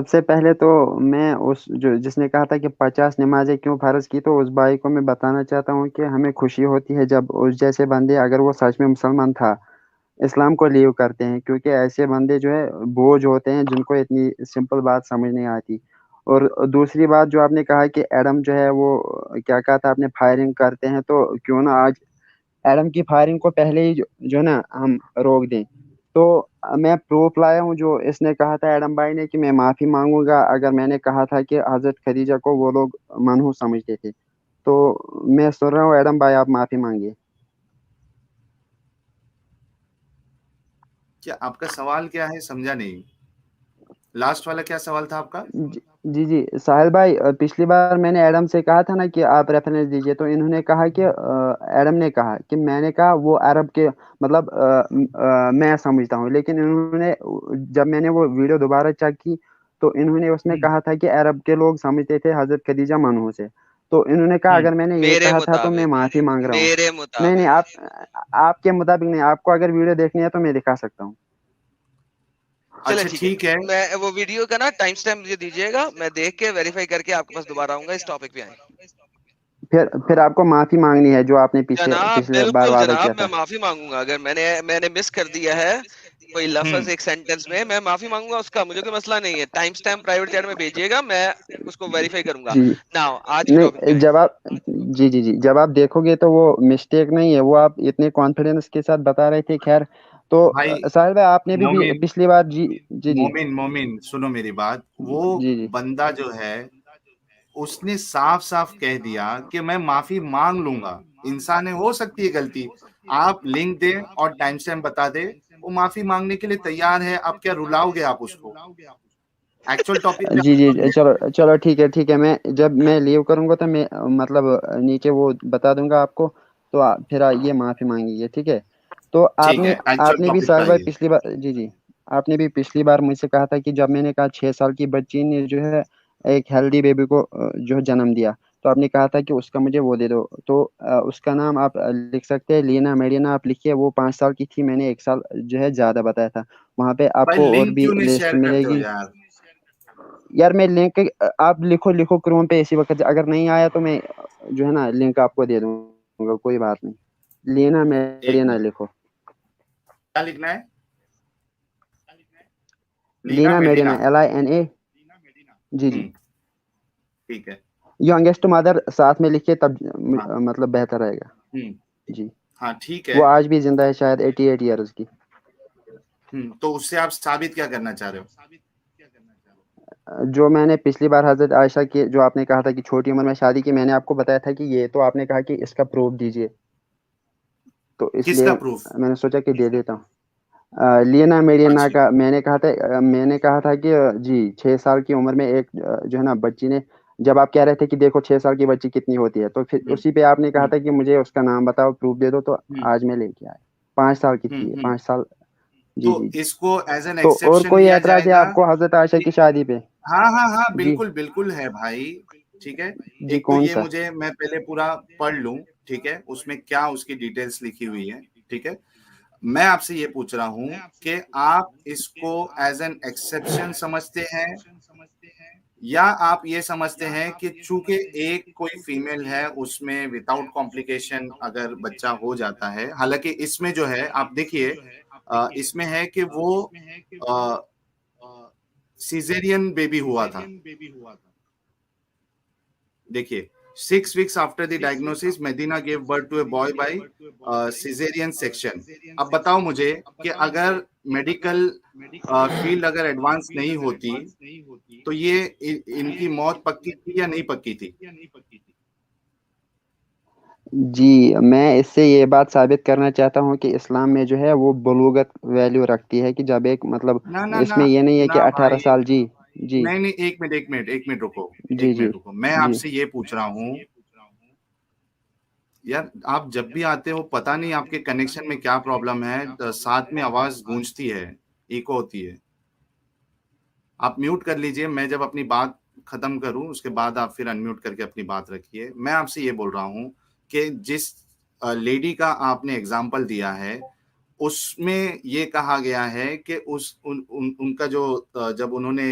سب سے پہلے تو میں جس نے کہا تھا کہ 50 نمازیں کیوں فرض کی، تو اس بھائی کو میں بتانا چاہتا ہوں کہ ہمیں خوشی ہوتی ہے جب اس جیسے بندے، اگر وہ سچ میں مسلمان تھا، اسلام کو لیو کرتے ہیں، کیونکہ ایسے بندے جو ہے بوجھ ہوتے ہیں جن کو اتنی سمپل بات سمجھ نہیں آتی۔ اور دوسری بات جو آپ نے کہا کہ ایڈم جو ہے وہ کیا کہا تھا آپ نے، فائرنگ کرتے ہیں، تو کیوں نہ آج ایڈم کی فائرنگ کو پہلے ہی جو ہے نا ہم روک دیں۔ تو میں پروف لایا ہوں، جو اس نے کہا تھا ایڈم بھائی نے کہ میں معافی مانگوں گا اگر میں نے کہا تھا کہ حضرت خدیجہ کو وہ لوگ منحوس سمجھتے تھے۔ تو میں سن رہا ہوں ایڈم بھائی، آپ معافی مانگیے۔ کیا آپ کا سوال کیا ہے؟ سمجھا نہیں، لاسٹ والا کیا سوال تھا آپ کا؟ جی ساحل بھائی، پچھلی بار میں نے ایڈم سے کہا تھا نا کہ آپ ریفرنس دیجیے، تو انہوں نے کہا کہ ایڈم نے کہا کہ میں نے کہا وہ عرب کے مطلب میں سمجھتا ہوں، لیکن انہوں نے جب میں نے وہ ویڈیو دوبارہ چیک کی تو انہوں نے اس میں کہا تھا کہ عرب کے لوگ سمجھتے تھے حضرت خدیجہ منحوس ہے۔ تو انہوں نے کہا اگر میں نے یہ میرے کہا تھا تو میں مطابق معافی مانگ رہا ہوں۔ میرے نہیں، مطابق آپ کے مطابق نہیں، آپ کو اگر ویڈیو دیکھنی ہے تو میں دکھا سکتا ہوں۔ چلے اچھا ٹھیک ٹھیک ہے، میں وہ ویڈیو کا نا ٹائم سٹیمپ مجھے دیجیے گا، میں دیکھ کے ویریفائی کر کے آپ کے پاس دوبارہ آؤں گا، اس ٹاپک پہ آئیں۔ پھر آپ کو معافی مانگنی ہے جو آپ نے جناب پچھلے بار بالکل وعدہ کیا جناب، تھا۔ میں معافی مانگوں گا اگر میں نے مس کر دیا ہے کوئی لفظ ایک سینٹینس میں معافی مانگوں گا، اس کا مجھے کوئی مسئلہ نہیں ہے۔ ٹائم سٹیمپ پرائیویٹ چیٹ میں بھیجیے گا، میں اس کو ویریفائی کروں گا۔ جی ناؤ آج کے ٹاپک پہ نہیں، آئیں۔ جی جب آپ دیکھو گے تو وہ مسٹیک نہیں ہے، وہ آپ اتنے کانفیڈنس کے ساتھ بتا رہے تھے۔ خیر، تو بھائی ساحل بھائی آپ نے بھی مومن پچھلی بار جی مومن سنو میری بات، وہ جی بندہ جو ہے اس نے صاف صاف کہہ دیا کہ میں معافی مانگ لوں گا، انسان ہے، ہو سکتی ہے غلطی، آپ لنک دیں اور ٹائم سٹیمپ بتا دیں، وہ معافی مانگنے کے لیے تیار ہے، آپ کیا رلاؤ گے آپ اس کو؟ ایکچوئل ٹاپک پہ جی آئیے۔ چلو ٹھیک ہے، میں جب میں لیو کروں گا تو میں مطلب نیچے وہ بتا دوں گا آپ کو، تو پھر یہ معافی مانگیے، ٹھیک ہے؟ تو ٹھیک ہے، آپ ایکچوئل نے بھی ٹاپک پہ ساحل بھائی آئیے۔ پچھلی بار جی آپ نے بھی پچھلی بار مجھ سے کہا تھا کہ جب میں نے کہا 6 سال کی بچی نے جو ہے ایک ہیلدی بیبی کو جو ہے جنم دیا، تو آپ نے کہا تھا کہ اس کا مجھے وہ دے دو، تو اس کا نام آپ لکھ سکتے ہیں، لینا میڈینا آپ لکھیے۔ وہ 5 سال کی تھی، میں نے 1 سال جو ہے زیادہ بتایا تھا۔ وہاں پہ آپ بھائی کو اور لنک بھی کیوں نہیں لسٹ شیئر ملے کرتے ہو گی۔ یار؟ یار میں لنک آپ لکھو کروم پہ اسی وقت، اگر نہیں آیا تو میں جو ہے نا لنک آپ کو دے دوں گا، کوئی بات نہیں۔ لینا ایک میڈینا منٹ، لکھو، کیا لکھنا ہے؟ لینا میڈینا LINA۔ جی ہوں ٹھیک ہے، یونگیسٹ مدر ساتھ میں لکھیے، تب ہاں مطلب بہتر رہے گا۔ ہوں جی ہاں ٹھیک ہے۔ وہ آج بھی زندہ ہے، شاید 88 ایئرز کی۔ تو اس سے آپ ثابت کیا کرنا چاہ رہے ہو؟ جو میں نے پچھلی بار حضرت عائشہ کی، جو آپ نے کہا تھا کہ چھوٹی عمر میں شادی کی، میں نے آپ کو بتایا تھا کہ یہ، تو آپ نے کہا کہ اس کا پروف دیجیے، تو اس کس لیے کا پروف؟ میں نے سوچا کہ دے دیتا ہوں۔ لینا میڈینا اچھا کا میں نے کہا تھا کہ جی 6 سال کی عمر میں ایک جو ہے نا بچی نے، جب آپ کہہ رہے تھے کہ دیکھو 6 سال کی بچی کتنی ہوتی ہے، تو پھر ہوں اسی پہ آپ نے کہا ہوں تھا کہ مجھے اس کا نام بتاؤ، پروف دے دو، تو ہوں آج میں لے کے آیا۔ 5 سال کی ہوں تھی، ہوں 5 سال۔ تو جی اس کو ایز این تو اور ایکسیپشن کوئی لیا اعتراض جائے ہے گا آپ کو حضرت عائشہ کہ کی شادی پہ؟ ہاں جی بالکل بالکل ہے بھائی، ٹھیک ہے۔ جی ایک تو کون یہ سا؟ میں پہلے پورا پڑھ لوں، ٹھیک ہے، اس میں کیا اس کی ڈیٹیلز لکھی ہوئی ہے، ٹھیک ہے۔ میں آپ سے یہ پوچھ رہا ہوں کہ آپ اس کو ایز این ایکسیپشن سمجھتے ہیں، یا آپ یہ سمجھتے ہیں کہ چونکہ ایک کوئی فیمیل ہے اس میں وداؤٹ کمپلیکیشن اگر بچہ ہو جاتا ہے، حالانکہ اس میں جو ہے آپ دیکھیے، اس میں ہے کہ وہ سیزیرین بیبی ہوا تھا، دیکھیے 6 weeks after the diagnosis Medina gave birth to a boy by cesarean section۔ اب بتاؤ مجھے کہ اگر میڈیکل فیلڈ اگر ایڈوانس نہیں ہوتی تو یہ ان کی موت پکی تھی یا نہیں پکی تھی؟ جی میں اس سے یہ بات ثابت کرنا چاہتا ہوں کہ اسلام میں جو ہے وہ بلوغت ویلیو رکھتی ہے، کہ جب ایک مطلب نہ نہ اس نہ میں یہ نہیں ہے کہ نہ 18 بھائی، سال جی جی نہیں ایک منٹ رکو، جی جی میں آپ جی سے یہ پوچھ رہا ہوں یار، آپ جب بھی آتے ہو پتہ نہیں آپ کے کنیکشن میں کیا پرابلم ہے، ساتھ میں آواز گونجتی ہے، ایکو ہوتی ہے۔ آپ میوٹ کر لیجئے، میں جب اپنی بات ختم کروں اس کے بعد آپ پھر انمیوٹ کر کے اپنی بات رکھیے۔ میں آپ سے یہ بول رہا ہوں کہ جس لیڈی کا آپ نے اگزامپل دیا ہے اس میں یہ کہا گیا ہے کہ ان کا جو جب انہوں نے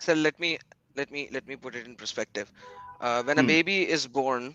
Sir, let me put it in perspective. When a baby is born,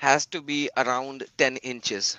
has to be around 10 inches.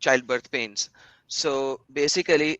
childbirth pains. So basically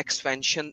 expansion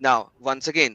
Now, once again,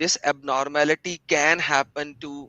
This abnormality can happen to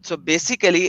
So basically,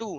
2,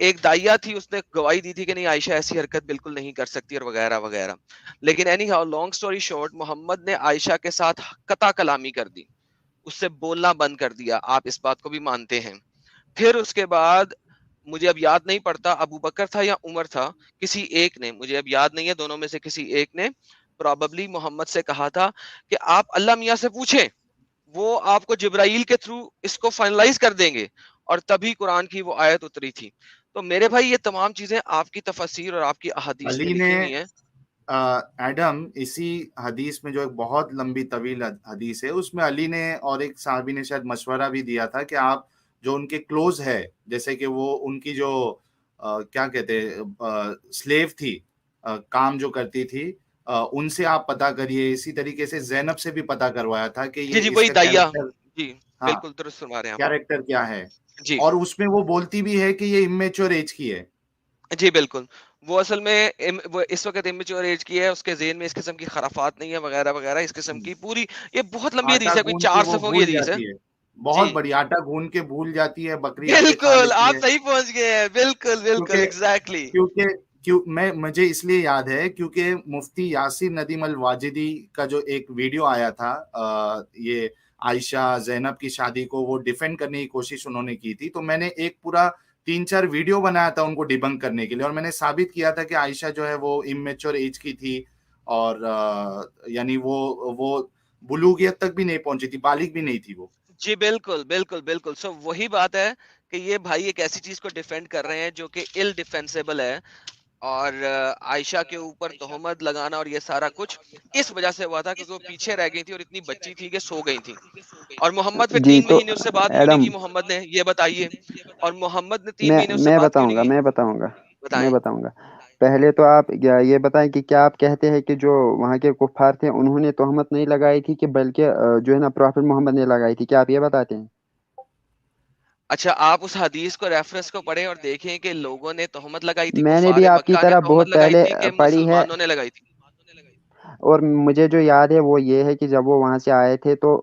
ایک دائیا تھی, اس نے گواہی دی تھی کہ نہیں عائشہ ایسی حرکت بالکل نہیں کر سکتی اور وغیرہ وغیرہ. لیکن anyhow long story short, Muhammad نے عائشہ کے ساتھ قطع کلامی کر دی, اس سے بولنا بند کر دیا, آپ اس بات کو بھی مانتے ہیں. پھر اس کے بعد مجھے اب یاد نہیں پڑتا ابو بکر تھا یا عمر تھا, کسی ایک نے, مجھے اب یاد نہیں ہے, دونوں میں سے کسی ایک نے پراببلی محمد سے کہا تھا کہ آپ اللہ میاں سے پوچھیں, وہ آپ کو جبرائیل کے تھرو اس کو فائنلائز کر دیں گے, اور تبھی قرآن کی وہ آیت اتری تھی. تو میرے بھائی یہ تمام چیزیں آپ کی تفسیر اور آپ کی احادیث میں علی لکھی نے ہوئی ہیں. ایڈم اسی حدیث میں جو ایک بہت لمبی طویل حدیث ہے, اس میں علی نے اور ایک صحابی نے شاید مشورہ بھی دیا تھا کہ آپ جو ان کے کلوز ہے, جیسے کہ وہ ان کی جو کیا کہتے سلیو تھی, کام جو کرتی تھی, ان سے آپ پتا کریے. اسی طریقے سے زینب سے بھی پتا کروایا تھا کہ جی یہ جی اس وہی کا دائیا, کیریکٹر, جی ہاں بالکل درست فرما رہے ہیں آپ. کیریکٹر کیا ہے, جی اور اس میں وہ بولتی بھی ہے کہ یہ امیچور ایج کی ہے. جی بالکل, وہ اصل میں وہ اس وقت امیچور ایج کی ہے, اس کے ذہن میں اس قسم کی خرافات نہیں ہے وغیرہ وغیرہ, اس قسم کی پوری, یہ بہت لمبی آٹا حدیث ہے, کوئی گون کے 4 وہ صفحوں کی بھول حدیث ہے. جاتی ہے, جی بہت بڑی, آٹا گون کے بھول جاتی ہے, بکری آ کے کھا بالکل, لیتی آپ ہے. صحیح پہنچ گئے ہیں, بالکل بالکل ایگزیکٹلی. مجھے اس لیے یاد ہے کیونکہ مفتی یاسر ندیم الواجدی کا جو ایک ویڈیو آیا تھا, یہ عائشہ زینب کی شادی کو وہ ڈیفینڈ کرنے کی کوشش انہوں نے کی تھی, تو میں نے ایک پورا 3-4 ویڈیو بنایا تھا ان کو ڈیبنک کرنے کے لیے, اور میں نے ثابت کیا تھا کہ عائشہ جو ہے وہ امیچور ایج کی تھی, اور یعنی وہ بلوغیت تک بھی نہیں پہنچی تھی, بالغ بھی نہیں تھی وہ. جی بالکل بالکل بالکل. سو وہی بات ہے کہ یہ بھائی ایک ایسی چیز کو ڈیفینڈ کر رہے ہیں جو کہ ال ڈیفینسیبل ہے, اور عائشہ کے اوپر تہمت لگانا اور یہ سارا کچھ اس وجہ سے ہوا تھا کیونکہ وہ پیچھے رہ گئی تھی اور اتنی بچی تھی کہ سو گئی تھی, اور محمد پھر جی 3 تو مہینے اس سے بات کیوں نہیں ایڈم کی محمد نے, یہ بتائیے, اور محمد نے 3 میں مہینے اس سے میں بات کیوں بتاؤں نہیں گا کی, میں بتاؤں گا میں بتائیں. بتاؤں گا پہلے تو آپ یہ بتائیں کہ کیا آپ کہتے ہیں کہ جو وہاں کے کفار تھے انہوں نے تہمت نہیں لگائی تھی, کہ بلکہ جو ہے نا پروفٹ محمد نے لگائی تھی, کیا آپ یہ بتاتے ہیں؟ اچھا, آپ اس حدیث کو ریفرنس کو پڑھیں اور دیکھیں کہ لوگوں نے تہمت لگائی تھی, میں نے کفار بھی آپ کی مکہ نے طرح تہمت بہت لگائی پہلے تھی کہ پڑھی ہے, مسلمانوں نے لگائی تھی. اور مجھے جو یاد ہے وہ یہ ہے کہ جب وہ وہاں سے آئے تھے تو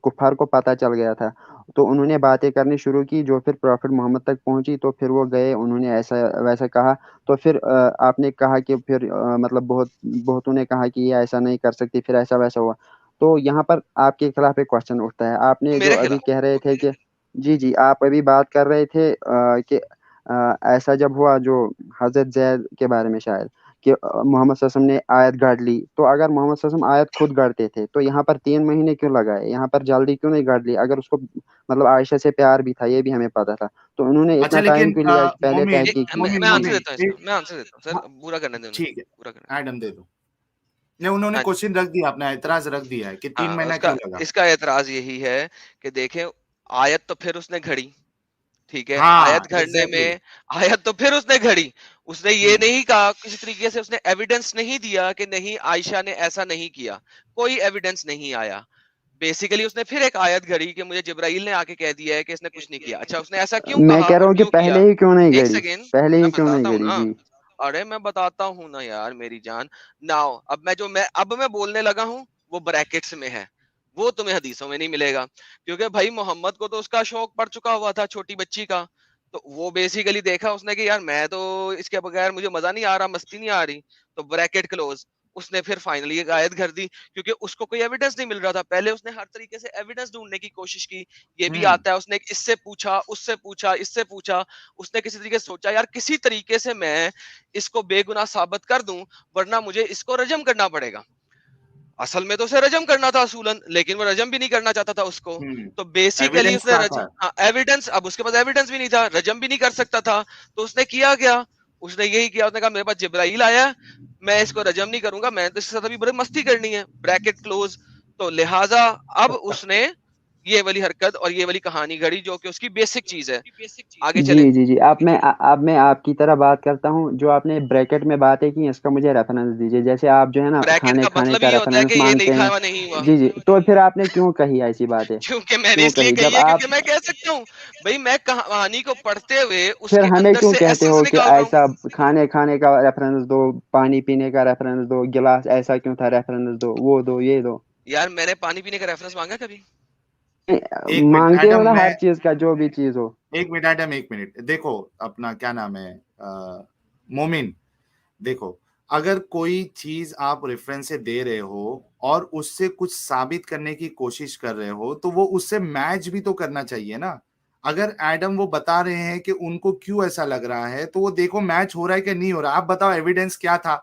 کفار کو پتہ چل گیا تھا, تو انہوں نے باتیں کرنی شروع کی, جو پھر پروفٹ محمد تک پہنچی, تو پھر وہ گئے, انہوں نے ایسا ویسا کہا, تو پھر آپ نے کہا کہ پھر مطلب بہتوں نے کہا کہ یہ ایسا نہیں کر سکتی, پھر ایسا ویسا ہوا. تو یہاں پر آپ کے خلاف ایک کوشچن اٹھتا ہے, آپ نے میرے جو ابھی خلاف کہہ رہے تھے کہ جی جی آپ ابھی بات کر رہے تھے کہ ایسا جب ہوا جو حضرت زید کے بارے میں شاید, کہ محمد صلی اللہ علیہ وسلم نے آیت گاڑ لی, تو اگر محمد صلی اللہ علیہ وسلم آیت خود گاڑتے تھے تو یہاں پر 3 مہینے کیوں لگائے, یہاں پر جلدی کیوں نہیں گاڑ لی, اگر اس کو مطلب عائشہ سے پیار بھی تھا, یہ بھی ہمیں پتا تھا, تو انہوں نے اچھا اتنا ٹائم لیکن کیوں لیا کہ پہلے مومن تحقیق کی. میں جی آنسر دیتا ہوں اس کا, میں آنسر دیتا ہوں ہاں سر, پورا کرنے دیں انہیں, ٹھیک ہے, پورا کرنے. ایڈم دے دو. نہیں, انہوں نے ہاں کوشچن رکھ دیا, اپنا اعتراض رکھ دیا ہے کہ 3 ہاں, مہینہ کیوں لگا. اس کا اعتراض یہی ہے کہ دیکھیں آیت تو پھر اس نے گھڑی, ٹھیک ہے, ہاں آیت گھڑنے ایگزیکٹلی. میں آیت تو پھر اس نے گھڑی, اس نے یہ نہیں کہا کسی طریقے سے, اس نے ایویڈنس نہیں دیا کہ نہیں عائشہ نے ایسا نہیں کیا, کوئی ایویڈنس نہیں آیا. بیسیکلی اس نے پھر ایک آیت گھڑی کہ مجھے جبرائیل نے آ کے کہہ دیا ہے کہ اس نے کچھ نہیں کیا. اچھا, اس نے ایسا کیوں میں کہا کہہ رہا اور ہوں کہ کیوں پہلے کیا, ہی کیوں نہیں ایک گڑی, سیکنڈ پہلے میں ہی کیوں نہیں بتاتا ہوں گڑی. نا, جی ارے میں بتاتا ہوں نا یار میری جان. ناؤ اب میں بولنے لگا ہوں وہ بریکٹس میں ہے, وہ تمہیں حدیثوں میں نہیں ملے گا, کیونکہ بھائی محمد کو تو اس کا شوق پڑ چکا ہوا تھا چھوٹی بچی کا, تو وہ بیسیکلی دیکھا اس نے کہ یار میں تو اس کے بغیر مجھے مزہ نہیں آ رہا, مستی نہیں آ رہی, تو بریکٹ کلوز. اس نے پھر فائنلی ایک آیت گھر دی, کیونکہ اس کو کوئی ایویڈنس نہیں مل رہا تھا. پہلے اس نے ہر طریقے سے ایویڈنس ڈھونڈنے کی کوشش کی, یہ بھی آتا ہے, اس نے اس سے پوچھا, اس سے پوچھا, اس سے پوچھا, اس نے کسی طریقے سے سوچا یار کسی طریقے سے میں اس کو بے گناہ ثابت کر دوں, ورنہ مجھے اس کو رجم کرنا پڑے گا. اصل میں تو اسے رجم کرنا تھا اصولاً, لیکن وہ رجم بھی نہیں کرنا چاہتا تھا اس کو, تو بیسیکلی اس ایویڈنس نے کہاں تھا. ایویڈنس, اب اس کے پاس ایویڈنس بھی نہیں تھا, رجم بھی نہیں کر سکتا تھا, تو اس نے کیا گیا, اس نے یہی کیا, اس نے کہا میرے پاس جبرائیل آیا, میں اس کو رجم نہیں کروں گا, میں تو اس کے ساتھ ابھی بڑی مستی کرنی ہے, بریکٹ کلوز. تو لہٰذا اب اس نے یہ والی حرکت اور یہ والی کہانی گھڑی جو کہ اس کی بیسک چیز ہے. آگے چلیں. جی جی جی اب میں آپ کی طرح بات کرتا ہوں, جو آپ نے بریکٹ میں باتیں کی اس کا مجھے ریفرنس دیجیے, جیسے آپ جو ہے نا بریکٹ کھانے کا کھانے مطلب کا یہ ہوتا ہے کہ ریفرنس یہ مانگتے لکھا ہیں. ہوا نہیں ہوا. جی جی, تو پھر آپ نے کیوں کہی ایسی باتیں, کیونکہ میں نے کیوں اس لیے جب کہی ہے آپ کیونکہ میں کہہ سکتا ہوں بھائی میں کہانی کو پڑھتے ہوئے اس پھر کے ہمیں اندر کیوں سے کہتے ایسنس ہو کہ نکال رہا ہوں. ایسا کھانے کا ریفرنس دو, پانی پینے کا ریفرنس دو, گلاس ایسا کیوں تھا ریفرنس دو, وہ دو, یہ دو. یار میں نے پانی پینے کا ریفرنس مانگا کبھی؟ ایک منٹ مانگتے ہو ایڈم، نا میں ہر چیز کا، جو بھی چیز ہو. ایک منٹ ایڈم، ایک منٹ دیکھو اپنا کیا نام ہے مومن، دیکھو اگر کوئی چیز آپ ریفرنس سے دے رہے ہو اور اس سے کچھ ثابت کرنے کی کوشش کر رہے ہو تو وہ اس سے میچ بھی تو کرنا چاہیے نا. اگر ایڈم وہ بتا رہے ہیں کہ ان کو کیوں ایسا لگ رہا ہے تو وہ دیکھو میچ ہو رہا ہے کہ نہیں ہو رہا. آپ بتاؤ ایویڈنس کیا تھا؟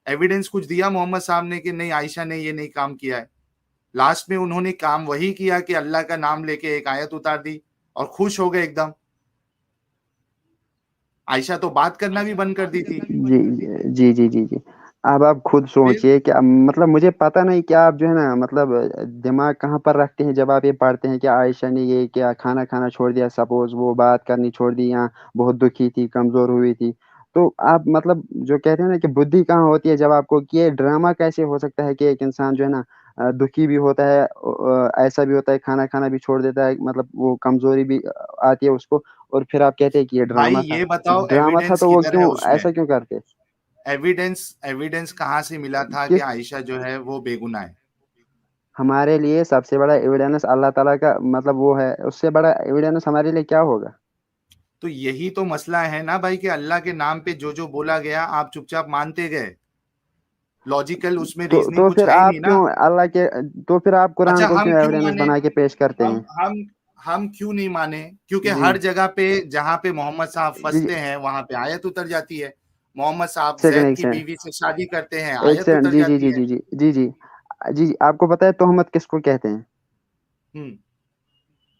ایویڈنس کچھ دیا محمد صاحب نے کہ نہیں عائشہ نے یہ نہیں کام کیا ہے؟ لاسٹ میں انہوں نے کام وہی کیا کہ اللہ کا نام لے کے ایک آیت اتار دی اور خوش ہو گئے ایک دم. عائشہ تو بات کرنا بھی بند کر دی تھی. جی جی جی جی جی. اب آپ خود پھر سوچئے کہ مطلب مجھے پتہ نہیں کہ آپ جو ہے نا مطلب دماغ کہاں پر رکھتے ہیں جب آپ یہ پڑھتے ہیں کہ عائشہ نے یہ کیا، کھانا کھانا چھوڑ دیا، سپوز وہ بات کرنی چھوڑ دی یا بہت دکھی تھی، کمزور ہوئی تھی. تو آپ مطلب جو کہتے ہیں نا کہ بدھی کہاں ہوتی ہے جب آپ کو، کہ یہ ڈرامہ کیسے ہو سکتا ہے کہ ایک انسان جو ہے نا دکھی بھی ہوتا ہے، ایسا بھی ہوتا ہے کھانا کھانا بھی چھوڑ دیتا ہے، مطلب وہ کمزوری بھی آتی ہے اس کو، اور پھر آپ کہتے ہیں کہ یہ بھائی ڈرامہ تھا. یہ بتاؤ ڈرامہ تھا ایویڈنس تو وہ کدھر ہے کیوں اس میں؟ ایسا کیوں کرتے؟ ایویڈنس کہاں سے ملا تھا کہ کس عائشہ جو ہے وہ بے گناہ ہے؟ ہمارے لیے سب سے بڑا ایویڈنس اللہ تعالیٰ کا مطلب وہ ہے، اس سے بڑا ایویڈنس ہمارے لیے کیا ہوگا؟ تو یہی تو مسئلہ ہے نا بھائی کہ اللہ کے نام پہ جو جو بولا گیا آپ چپ چاپ مانتے گئے. لاجیکل اس میں ریزننگ تو کچھ پھر ہے ہی نہیں آپ نا. کیوں اللہ کے، تو پھر آپ قرآن اچھا کو ہم کیوں کیوں ایویڈنس مانے؟ بنا کے پیش کرتے ہم ہیں؟ ہم ہم کیوں نہیں مانے؟ کیونکہ جی ہر جگہ پہ جہاں پہ محمد صاحب جی جی. پھنستے ہیں وہاں پہ آیت اتر جاتی ہے. محمد صاحب سیکنڈ زید ایک کی سیکنڈ بیوی سے شادی کرتے ہیں، ایک آیت سیکنڈ. اتر جی جی جاتی جی ہے. جی جی جی جی جی جی. آپ کو پتہ ہے تہمت کس کو کہتے ہیں؟ ہم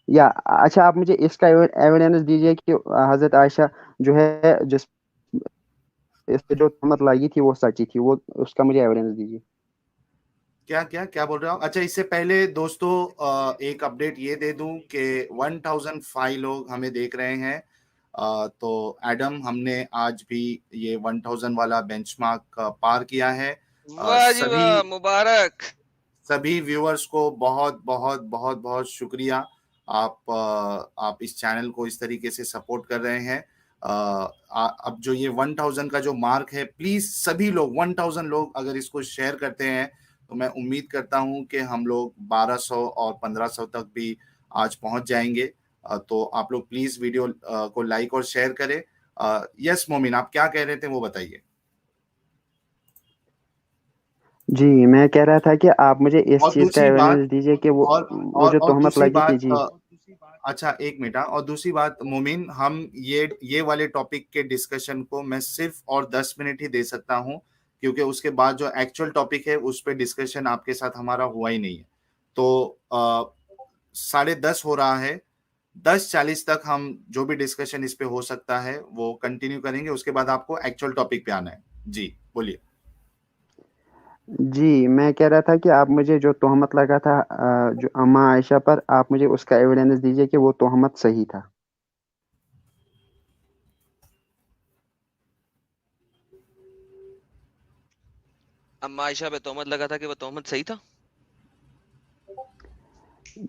یا اچھا آپ مجھے اس کا ایویڈنس دیجیے کہ حضرت عائشہ جو ہے، جس اس پہ جو تہمت لگی تھی وہ سچی تھی، وہ اس کا مجھے ایویڈنس دیجیے. کیا کیا کیا بول رہا ہوں؟ اچھا اس سے پہلے دوستو ایک اپڈیٹ یہ دے دوں کہ 1005 لوگ ہمیں دیکھ رہے ہیں. تو ایڈم ہم نے آج بھی یہ 1000 والا بینچ مارک پار کیا ہے. واہ جی سبھی واہ، مبارک. سبھی ویورز کو بہت بہت بہت بہت شکریہ. آپ اس چینل کو اس طریقے سے سپورٹ کر رہے ہیں. اب جو یہ 1000 کا جو مارک ہے، پلیز سبھی لوگ 1000 لوگ اگر اس کو شیئر کرتے ہیں تو میں امید کرتا ہوں کہ ہم لوگ 1200 اور 1500 تک بھی آج پہنچ جائیں گے. تو آپ لوگ پلیز ویڈیو کو لائک اور شیئر کریں. یس مومن، آپ کیا کہہ رہے تھے وہ بتائیے. جی میں کہہ رہا تھا کہ آپ مجھے اس اور چیز کا دوسری بات ایویڈنس دیجیے کہ اور وہ اور جو اور تہمت دوسری لگی تھی. بات جی اچھا ایک منٹ. اور دوسری بات مومن، ہم یہ والے ٹاپک کے ڈسکشن کو میں صرف اور 10 منٹ ہی دے سکتا ہوں، کیونکہ اس کے بعد جو ایکچوئل ٹاپک ہے اس پہ ڈسکشن آپ کے ساتھ ہمارا ہوا ہی نہیں ہے. تو 10:30 ہو رہا ہے، 10:40 تک ہم جو بھی ڈسکشن اس پہ ہو سکتا ہے وہ کنٹینیو کریں گے. اس کے بعد آپ کو ایکچوئل ٹاپک پہ آنا ہے. جی بولیے. جی میں کہہ رہا تھا کہ آپ مجھے جو تہمت لگا تھا جو اماں عائشہ پر، آپ مجھے اس کا ایویڈنس دیجیے کہ وہ تہمت صحیح تھا. اما عائشہ پہ تہمت لگا تھا کہ وہ تہمت صحیح تھا.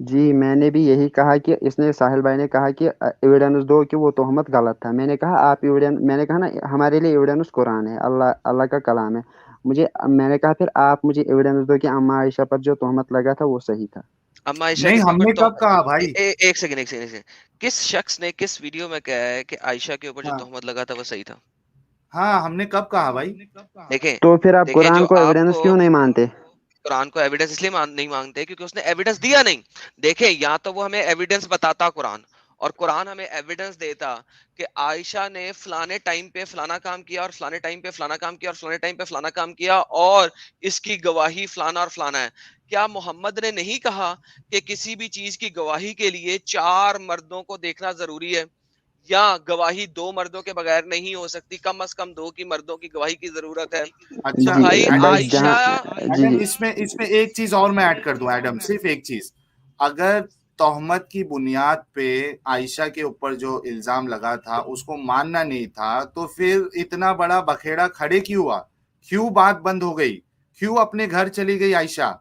جی میں نے بھی یہی کہا کہ اس نے، ساحل بھائی نے کہا کہ ایویڈنس دو کہ وہ تہمت غلط تھا. میں نے کہا آپ میں نے کہا نا ہمارے لیے ایویڈنس قرآن ہے، اللہ کا کلام ہے. میں نے کہا پھر آپ مجھے ایویڈنس دو کہ اماں عائشہ پر جو تہمت لگا تھا وہ صحیح تھا. اما عائشہ نہیں کے ہم اوپر نے تو کب کہا بھائی؟ ایک سیکنڈ. کس شخص نے کس ویڈیو میں کہا ہے کہ عائشہ کے اوپر جو تہمت لگا تھا وہ صحیح تھا؟ ہاں ہم نے کب کہا بھائی؟ دیکھیں تو پھر آپ دیکھیں قرآن جو کو آپ ایویڈنس کو کیوں نہیں مانتے؟ قرآن کو ایویڈنس اس لیے نہیں مانگتے کیونکہ اس نے ایویڈنس دیا نہیں. دیکھیں یا تو وہ ہمیں ایویڈنس بتاتا قرآن، اور قرآن ہمیں ایویڈنس دیتا کہ عائشہ نے فلانے ٹائم پہ فلانا کام کیا اور فلانے ٹائم پہ فلانا کام کیا اور فلانے ٹائم پہ فلانا کام کیا اور اس کی گواہی فلانا اور فلانا ہے. کیا محمد نے نہیں کہا کہ کسی بھی چیز کی گواہی کے لیے 4 مردوں کو دیکھنا ضروری ہے، یا گواہی 2 مردوں کے بغیر نہیں ہو سکتی، کم از کم 2 کی مردوں کی گواہی کی ضرورت ہے؟ تو اچھا جی بھائی بس عائشہ جی ایڈم جی اس میں ایک چیز اور میں ایڈ کر دوں. ایڈم صرف ایک چیز، اگر تہمت کی بنیاد پہ عائشہ کے اوپر جو الزام لگا تھا اس کو ماننا نہیں تھا تو پھر اتنا بڑا بکھیڑا کھڑے کیوں ہوا؟ کیوں بات بند ہو گئی؟ کیوں اپنے گھر چلی گئی عائشہ؟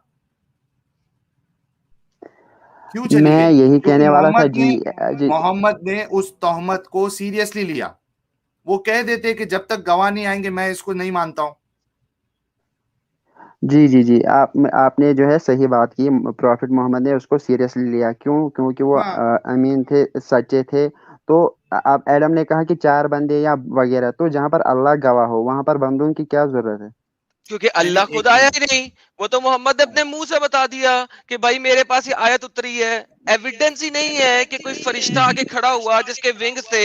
کیوں چلی میں گئی؟ یہی کیونکہ کہنے والا تھا. جی جی محمد نے اس تہمت کو سیریسلی لیا. وہ کہہ دیتے کہ جب تک گواہ نہیں آئیں گے میں اس کو نہیں مانتا ہوں. جی جی جی آپ نے جو ہے صحیح بات کی. پروفٹ محمد نے اس کو سیریسلی لیا. کیوں؟ کیونکہ وہ ہاں امین تھے، سچے تھے. تو اب ایڈم نے کہا کہ 4 بندے یا وغیرہ، تو جہاں پر اللہ گواہ ہو وہاں پر بندوں کی کیا ضرورت ہے؟ کیونکہ نہیں اللہ نہیں خود ایک آیا منٹ. ہی نہیں. وہ تو محمد نے اپنے منہ سے بتا دیا کہ بھائی میرے پاس یہ آیت اتری ہے. ایویڈنس ہی نہیں ہے کہ کوئی فرشتہ آگے کھڑا ہوا جس کے ونگز تھے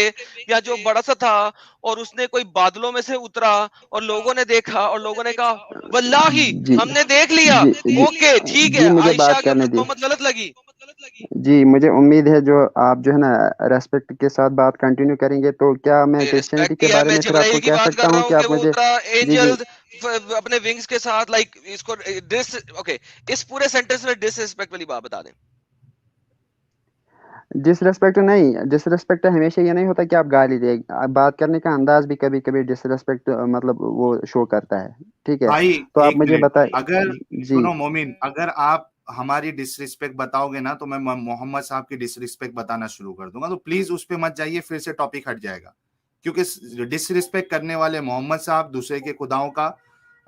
یا جو بڑا سا تھا اور اس نے کوئی بادلوں میں سے اترا اور لوگوں نے دیکھا اور لوگوں نے کہا واللہ جی ہم نے دیکھ لیا. جی جی اوکے ٹھیک ہے, جی مجھے عائشہ بات کے کرنے اوپر دی. تہمت غلط لگی. جی مجھے امید ہے جو آپ جو ہے نا ریسپیکٹ کے ساتھ بات کنٹینیو کریں گے. تو کیا میں کرسچینٹی ریسپیکٹ کے کیا ہے, بارے میں میں پھر آپ جبرائیل کو کی کہہ بات سکتا کر رہا ہوں ہوں کہ کہ آپ وہ مجھے. اترا جی جی اینجل اپنے ونگز کے ساتھ لائک اس کو اوکے اس پورے سینٹینس میں ڈس ریسپیکٹ والی بات بتا دیں. ڈس ریسپیکٹ نہیں. ڈس ریسپیکٹ ہمیشہ یہ نہیں ہوتا کہ آپ گالی دیں. بات کرنے کا انداز بھی کبھی کبھی ڈس ریسپیکٹ مطلب وہ شو کرتا ہے. ٹھیک ہے، بھائی تو آپ ایک مجھے منٹ, بتائیں. اگر جی سنو مومن, اگر آپ ہماری ڈس ریسپیکٹ بتاؤ گے نا تو میں محمد صاحب کی ڈس ریسپیکٹ بتانا شروع کر دوں گا. تو پلیز اس پہ مت جائیے, پھر سے ٹاپک ہٹ جائے گا. کیونکہ ڈس ریسپیکٹ کرنے والے محمد صاحب دوسرے کے خداؤں کا,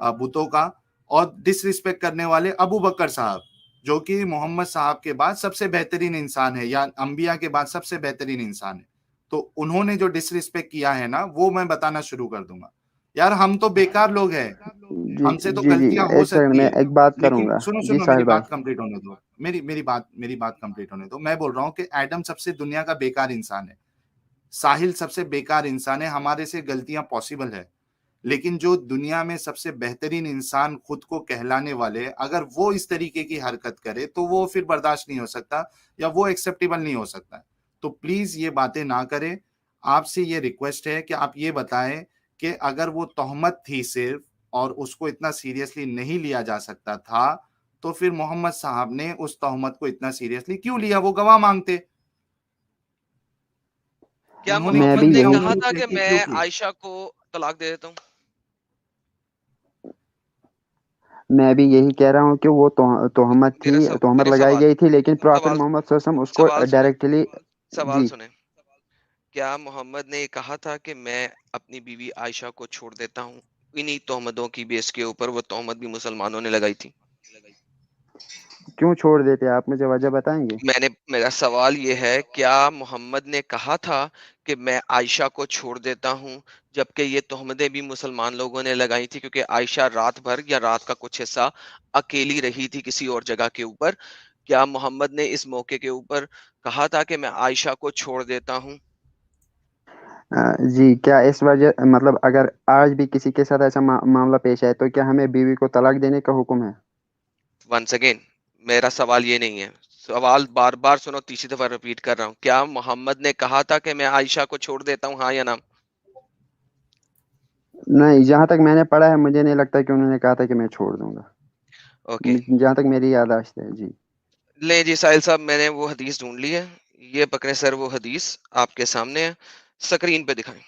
بتوں کا, اور ڈس ریسپیکٹ کرنے والے ابو بکر صاحب جو کہ محمد صاحب کے بعد سب سے بہترین انسان ہے, یا انبیاء کے بعد سب سے بہترین انسان ہے. تو انہوں نے جو ڈس ریسپیکٹ کیا ہے نا وہ میں بتانا شروع کر دوں گا. یار ہم تو بیکار لوگ ہیں, جی ہم سے تو جی جی غلطیاں ہو ایک سیکنڈ سکتی میں ہے, ایک بات کروں لیکن گا. سنو جی سنو میری ساحل بھائی. بات کمپلیٹ ہونے دو. میری بات کمپلیٹ ہونے دو. میں بول رہا ہوں کہ ایڈم سب سے دنیا کا بیکار انسان ہے, ساحل سب سے بیکار انسان ہے. ہمارے سے غلطیاں پاسبل ہے, لیکن جو دنیا میں سب سے بہترین انسان خود کو کہلانے والے, اگر وہ اس طریقے کی حرکت کرے تو وہ پھر برداشت نہیں ہو سکتا, یا وہ ایکسیپٹیبل نہیں ہو سکتا. تو پلیز یہ باتیں نہ کریں. آپ سے یہ ریکویسٹ ہے کہ آپ یہ بتائیں کہ اگر وہ تہمت تھی صرف اور اس کو اتنا سیریسلی نہیں لیا جا سکتا تھا, تو پھر محمد صاحب نے اس تہمت کو اتنا سیریسلی کیوں لیا؟ وہ گواہ مانگتے. کیا انہوں نے میں کی بھی محمد نے یا یہی انہوں کہا نے تھا کہ تحقیق میں کیوں کی؟ عائشہ کو طلاق دے دیتا ہوں؟ کہہ رہا ہوں کہ وہ تہمت تھی، تہمت میرے لگائی سوال گئی تھی، لیکن پرافٹ سوال محمد صلی اللہ علیہ وسلم اس کو سوال سنیں ڈائریکٹلی. سوال جی سنیں کیا محمد نے یہ کہا تھا کہ میں اپنی بیوی عائشہ کو چھوڑ دیتا ہوں انہی تہمتوں کی بیس کے اوپر؟ وہ تہمت بھی مسلمانوں نے لگائی تھی. کیوں چھوڑ دیتے؟ آپ مجھے وجہ بتائیں گے؟ میرا سوال یہ ہے کیا محمد نے کہا تھا کہ میں عائشہ کو چھوڑ دیتا ہوں، جبکہ یہ تہمتیں بھی مسلمان لوگوں نے لگائی تھی کیونکہ عائشہ رات بھر یا رات کا کچھ حصہ اکیلی رہی تھی کسی اور جگہ کے اوپر؟ کیا محمد نے اس موقع کے اوپر کہا تھا کہ میں عائشہ کو چھوڑ دیتا ہوں؟ جی کیا اس وجہ مطلب اگر آج بھی کسی کے ساتھ ایسا معاملہ پیش آئے تو کیا ہمیں بیوی کو طلاق دینے کا حکم ہے؟ ونس اگین میرا سوال یہ نہیں ہے، سوال بار بار سنو، تیسری دفعہ ریپیٹ کر رہا ہوں. کیا محمد نے کہا تھا کہ میں عائشہ کو چھوڑ دیتا ہوں، ہاں یا نہ؟ نہیں، جہاں تک میں نے پڑھا ہے مجھے نہیں لگتا کہ انہوں نے کہا تھا کہ میں چھوڑ دوں گا، اوکے جہاں تک میری یادداشت ہے. جی لیں جی ساحل صاحب، میں نے وہ حدیث ڈھونڈ لی ہے، یہ پکڑے سر وہ حدیث آپ کے سامنے ہے، سکرین پہ دکھائیں.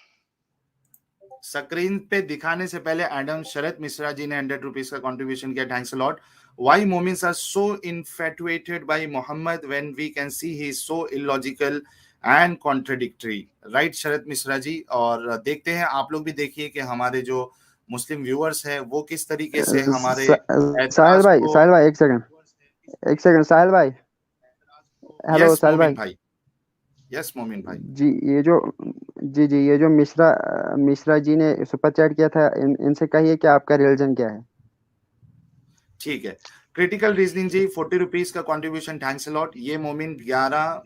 سکرین پہ دکھانے سے پہلے ایڈم شرط مشرا جی نے 100 روپیز کا کنٹریبیوشن کیا. Thanks allot. Why Momins are so infatuated by Muhammad when we can see he is so illogical and contradictory, right شرط مشرا جی؟ اور دیکھتے ہیں آپ لوگ بھی دیکھیے کہ ہمارے جو مسلم ویورز ہیں وہ کس طریقے سے ہمارے ساحل اعتراض بھائی، کو. ساحل بھائی ایک سیکنڈ ساحل بھائی. ہیلو یس ساحل مومن بھائی. بھائی. یس مومن بھائی. جی یہ جو مشرا جی نے سپر چیٹ کیا تھا، ان سے کہیے کہ آپ کا ریلیجن کیا ہے. ٹھیک ہے. کریٹیکل ریزننگ جی 40 روپیز کا کنٹریبیوشن، تھینکس الاٹ. یہ مومن 11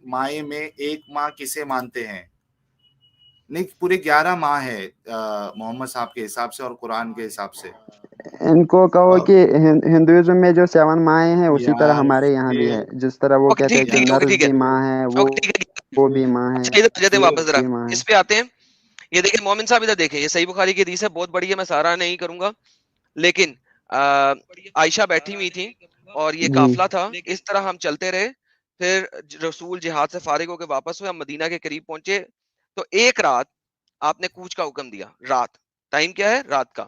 ماہ میں ایک ماہ کسے مانتے ہیں؟ نہیں، پورے 11 ماہ ہے محمد صاحب کے حساب سے اور قرآن کے حساب سے. ان کو کہو کہ ہندوازم میں جو 7 ماہیں ہیں اسی طرح یار ہمارے یہاں بھی ہے. جس طرح وہ اوکے کہتے ہیں ٹھیک کہ ٹھیک اوکے نرس ٹھیک ہے بھی ماں ہے، اوکے ٹھیک وہ ہے. بھی ماں ہے، اچھا ادھر آ جاتے ہیں واپس ذرا بھی ماں ہے. اس پہ آتے ہیں. یہ دیکھیں مومن صاحب ادھر دیکھیں، یہ صحیح بخاری کی حدیث ہے، بہت بڑی ہے، میں سارا نہیں کروں گا، لیکن عائشہ بیٹھی ہوئی تھی اور یہ جی قافلہ تھا. اس طرح ہم چلتے رہے، پھر رسول جہاد سے فارغ ہو کے واپس ہوئے، ہم مدینہ کے قریب پہنچے تو ایک رات آپ نے کوچ کا حکم دیا. رات ٹائم کیا ہے؟ رات کا.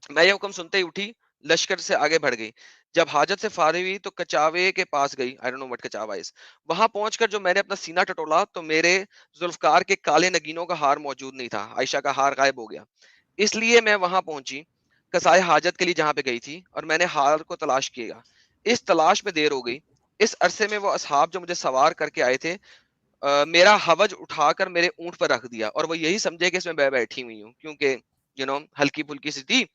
میں یہ حکم سنتے ہی اٹھی، لشکر سے آگے بڑھ گئی. جب حاجت سے فارغ ہوئی تو کچاوے کے پاس گئی. I don't know what کچاوا is. وہاں پہنچ کر جو میں نے اپنا سینہ ٹٹولا تو میرے ذوالفقار کے کالے نگینوں کا ہار موجود نہیں تھا، عائشہ کا ہار غائب ہو گیا. اس لیے میں وہاں پہنچی. قصائے حاجت کے لیے جہاں پہ گئی تھی اور میں نے ہار کو تلاش کیا. اس تلاش میں دیر ہو گئی. اس عرصے میں وہ اصحاب جو مجھے سوار کر کے آئے تھے میرا حوج اٹھا کر میرے اونٹ پر رکھ دیا, اور وہ یہی سمجھے کہ اس میں بیٹھی ہوئی ہوں, کیونکہ ہلکی پھلکی سی تھی.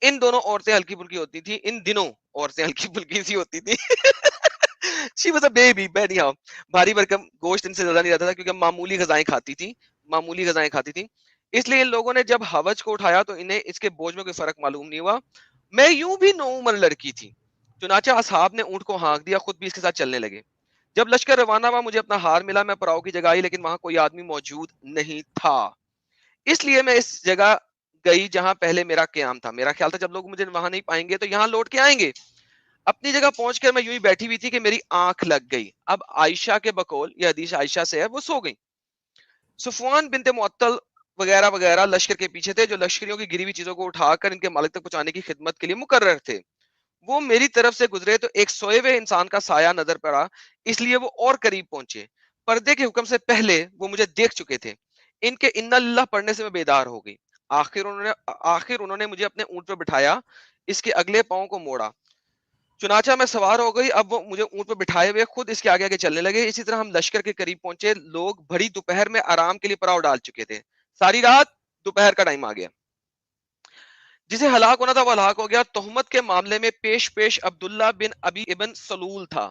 ان دونوں عورتیں ہلکی پھلکی ہوتی تھی, ان دنوں عورتیں ہلکی پھلکی سی ہوتی تھی. She was a baby, anyhow. بھاری بھرکم گوشت ان سے زیادہ نہیں رہتا تھا کیونکہ معمولی غذائیں کھاتی تھی. اس لیے ان لوگوں نے جب حوج کو اٹھایا تو انہیں اس کے بوجھ میں کوئی فرق معلوم نہیں ہوا. میں یوں بھی نو عمر لڑکی تھی. چنانچہ اصحاب نے اونٹ کو ہانک دیا, خود بھی اس کے ساتھ چلنے لگے. جب لشکر روانہ ہوا مجھے اپنا ہار ملا, میں پراؤ کی جگہ آئی لیکن وہاں کوئی آدمی موجود نہیں تھا. اس لیے میں اس جگہ گئی جہاں پہلے میرا قیام تھا. میرا خیال تھا جب لوگ مجھے وہاں نہیں پائیں گے تو یہاں لوٹ کے آئیں گے. اپنی جگہ پہنچ کر میں یوں ہی بیٹھی ہوئی تھی کہ میری آنکھ لگ گئی. اب عائشہ کے بقول, یہ حدیث عائشہ سے ہے, وہ سو گئی. صفوان بنت معطل وغیرہ وغیرہ لشکر کے پیچھے تھے جو لشکریوں کی گری ہوئی چیزوں کو اٹھا کر ان کے مالک تک پہنچانے کی خدمت کے لیے مقرر تھے. وہ میری طرف سے گزرے تو ایک سوئے ہوئے انسان کا سایہ نظر پڑا, اس لیے وہ اور قریب پہنچے. پردے کے حکم سے پہلے وہ مجھے دیکھ چکے تھے. ان کے ان اللہ پڑھنے سے میں بیدار ہو گئی. آخر انہوں نے مجھے اپنے اونٹ پر بٹھایا, اس کے اگلے پاؤں کو موڑا. چنانچہ میں سوار ہو گئی. اب وہ مجھے اونٹ پر بٹھائے ہوئے خود اس کے آگے آگے چلنے لگے. اسی طرح ہم لشکر کے قریب پہنچے. لوگ بڑی دوپہر میں آرام کے لیے پڑاؤ ڈال چکے تھے. ساری رات دوپہر کا ٹائم آ گیا. جسے ہلاک ہونا تھا وہ ہلاک ہو گیا. تہمت کے معاملے میں پیش عبداللہ بن ابی ابن سلول تھا.